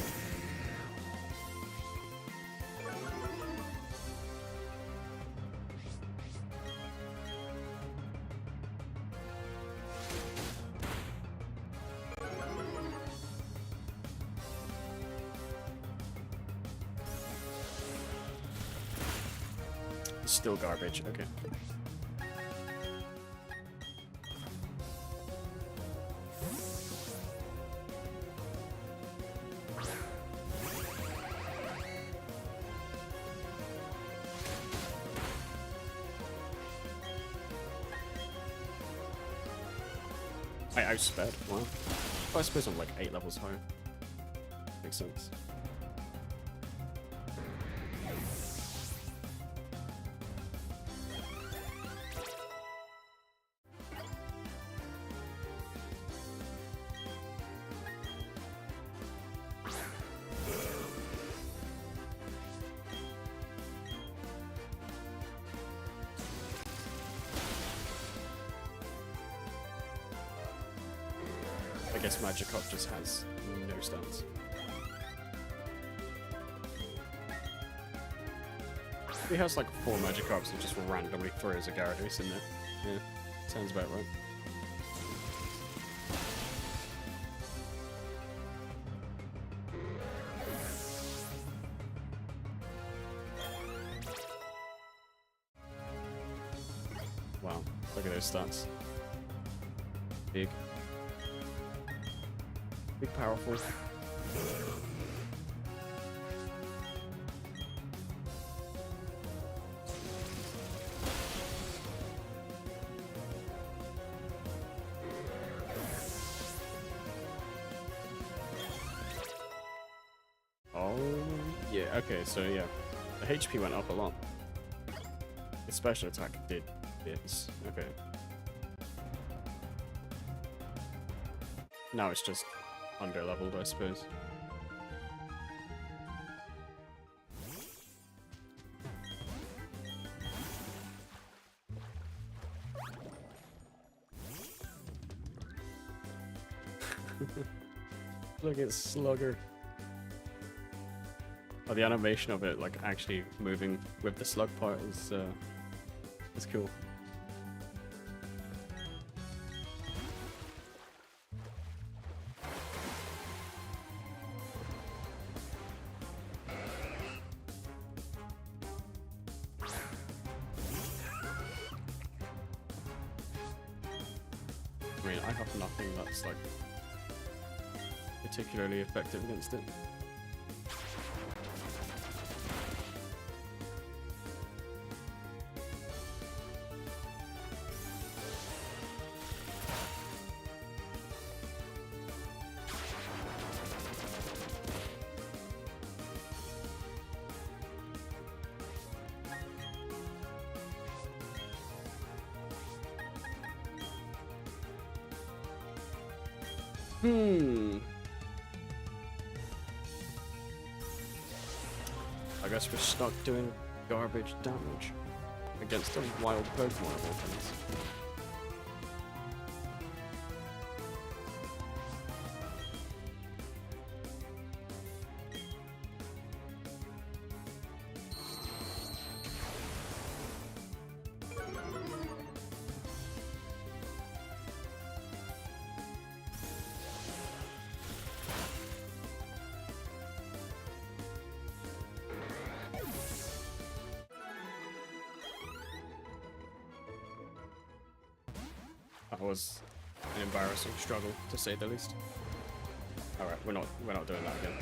Still garbage, okay. I outsped, wow. I suppose I'm like 8 levels higher. Makes sense. I guess Magikarp just has no stats. He has like 4 Magikarps and just randomly throws a Gyarados in there. Yeah, sounds about right. Wow, look at those stats. Big. Big, powerful. Oh, yeah, okay, so yeah. The HP went up a lot. The special attack did bits. Okay. Now it's just under-leveled, I suppose. Look at Slugger. Oh, the animation of it, like actually moving with the slug part is cool. I mean, I have nothing that's like particularly effective against it. I guess we're stuck doing garbage damage against a wild Pokemon of all things. That was an embarrassing struggle, to say the least. All right, we're not doing that again.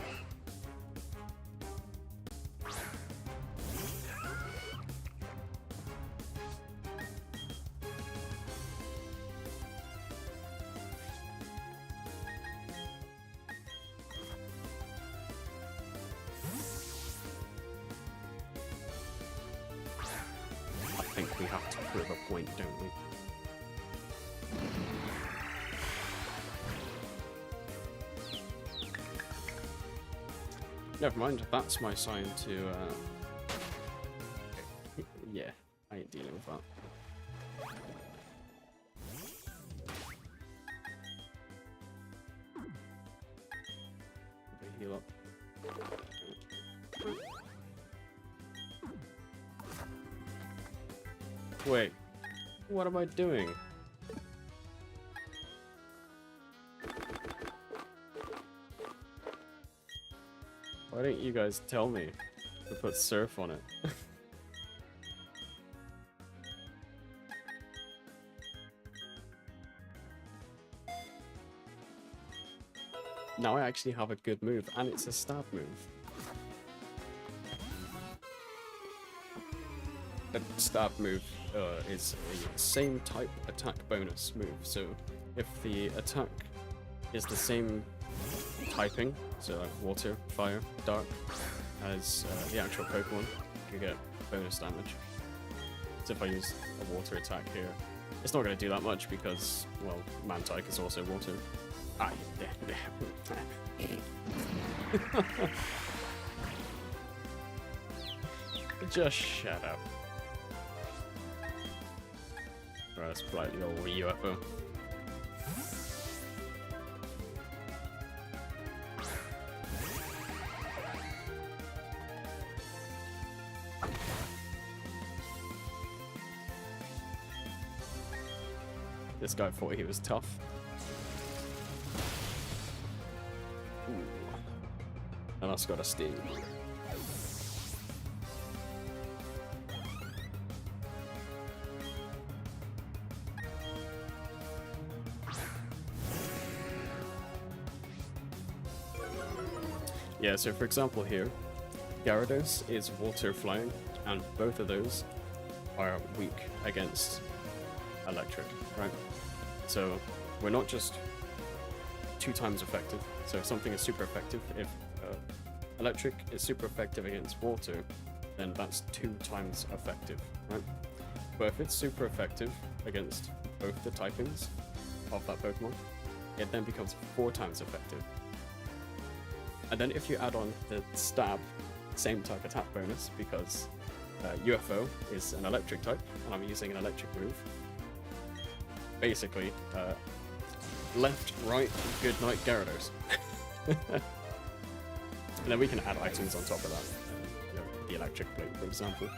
I think we have to prove a point, don't we? Never mind, that's my sign to, yeah, I ain't dealing with that. Heal up. Wait, what am I doing? Why didn't you guys tell me to put surf on it? Now I actually have a good move, and it's a stab move. The stab move is a same type attack bonus move, so if the attack is the same typing, so like water, fire, dark, as the actual Pokemon, you get bonus damage. So if I use a water attack here, it's not going to do that much because, well, Mantike is also water. Ah, just shut up. Right, that's politely old UFO. This guy thought he was tough. Ooh. And that's got a sting. Yeah, so for example here, Gyarados is water flying, and both of those are weak against electric, right? So we're not just 2 times effective. So if something is super effective, if electric is super effective against water, then that's 2 times effective, right? But if it's super effective against both the typings of that Pokemon, it then becomes 4 times effective. And then if you add on the stab, same type attack bonus, because UFO is an electric type, and I'm using an electric move. Basically, left, right, good night, Gyarados. And then we can add items on top of that. You know, the electric blade, for example.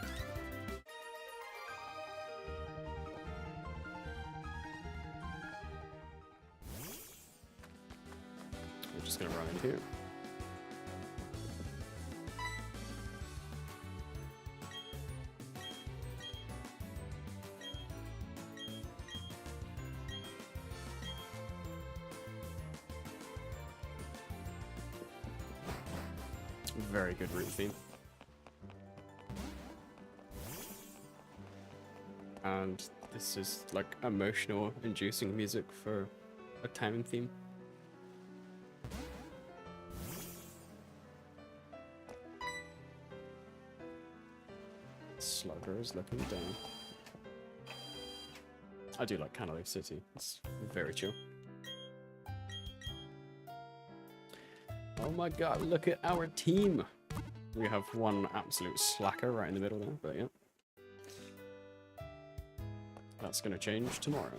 We're just gonna run in here. Very good route theme. And this is like emotional inducing music for a town theme. Slugger is looking down. I do like Cantaloupe City. It's very chill. Oh my god, look at our team! We have one absolute slacker right in the middle there, but yeah. That's gonna change tomorrow.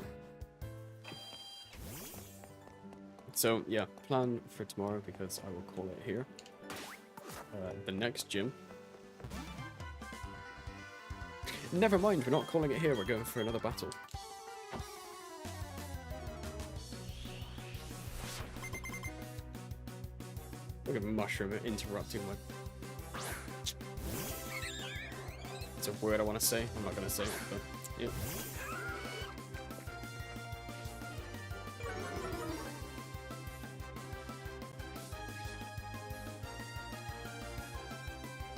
So yeah, plan for tomorrow, because I will call it here. The next gym. Never mind, we're not calling it here, we're going for another battle. Look at Mushroom interrupting my... It's a word I want to say. I'm not going to say it, but yeah.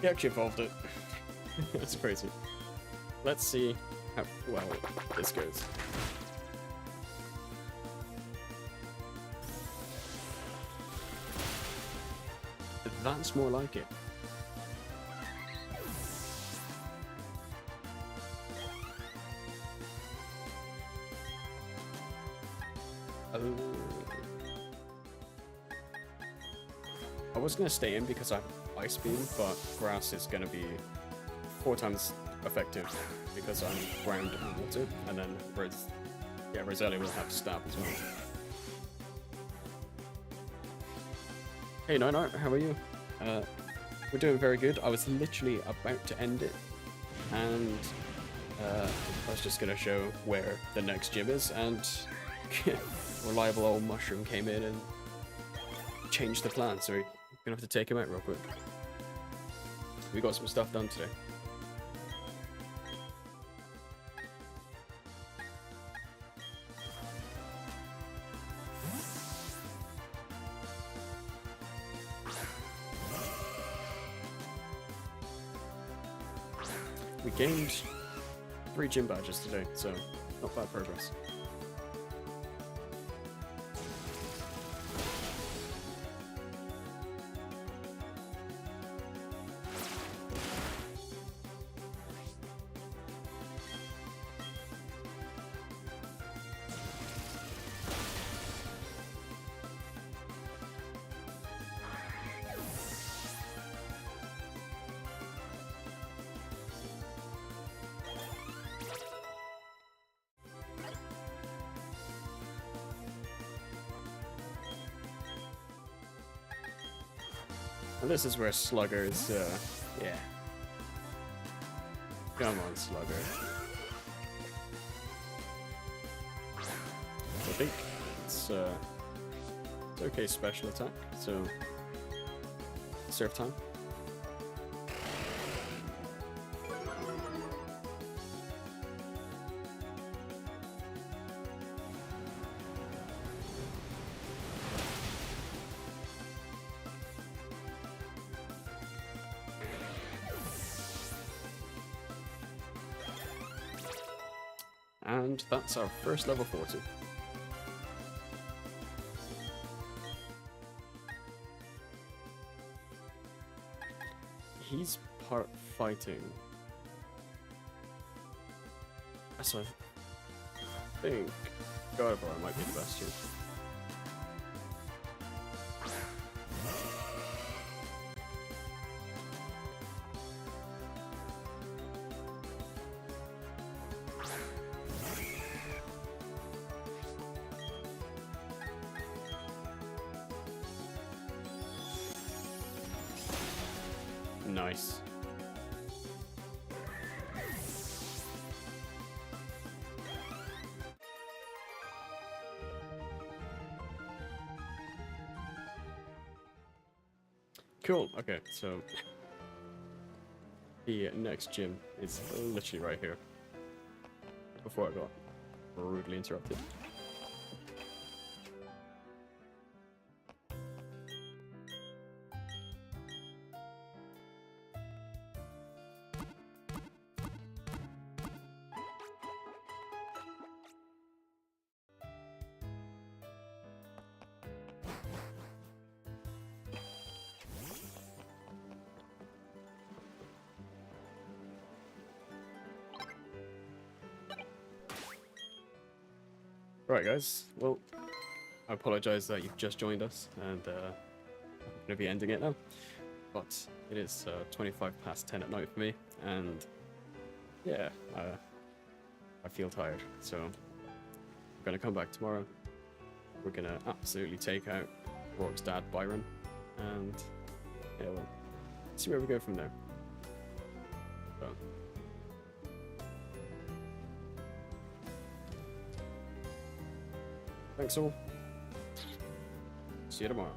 He actually evolved it. That's crazy. Let's see how well this goes. That's more like it. I was gonna stay in because I have Ice Beam, but Grass is gonna be 4 times effective because I'm ground and water, and then Roselia will have Stab as well. Hey Nino, how are you? We're doing very good. I was literally about to end it, and I was just gonna show where the next gym is, and reliable old Mushroom came in and changed the plan, so we're gonna have to take him out real quick. We got some stuff done today. We gained 3 gym badges today, so not bad progress. And this is where Slugger is, yeah. Come on, Slugger. I think it's okay special attack, so surf time. And that's our first level 40. He's part fighting. So I think Gardevoir might be the best here. Nice. Cool. Okay, so the next gym is literally right here. Before I got rudely interrupted. Right, guys. Well, I apologize that you've just joined us, and I'm going to be ending it now. But it is 25 past 10 at night for me, and yeah, I feel tired. So I'm going to come back tomorrow. We're going to absolutely take out Rourke's dad, Byron, and yeah, we'll see where we go from there. So. Thanks all. See you tomorrow.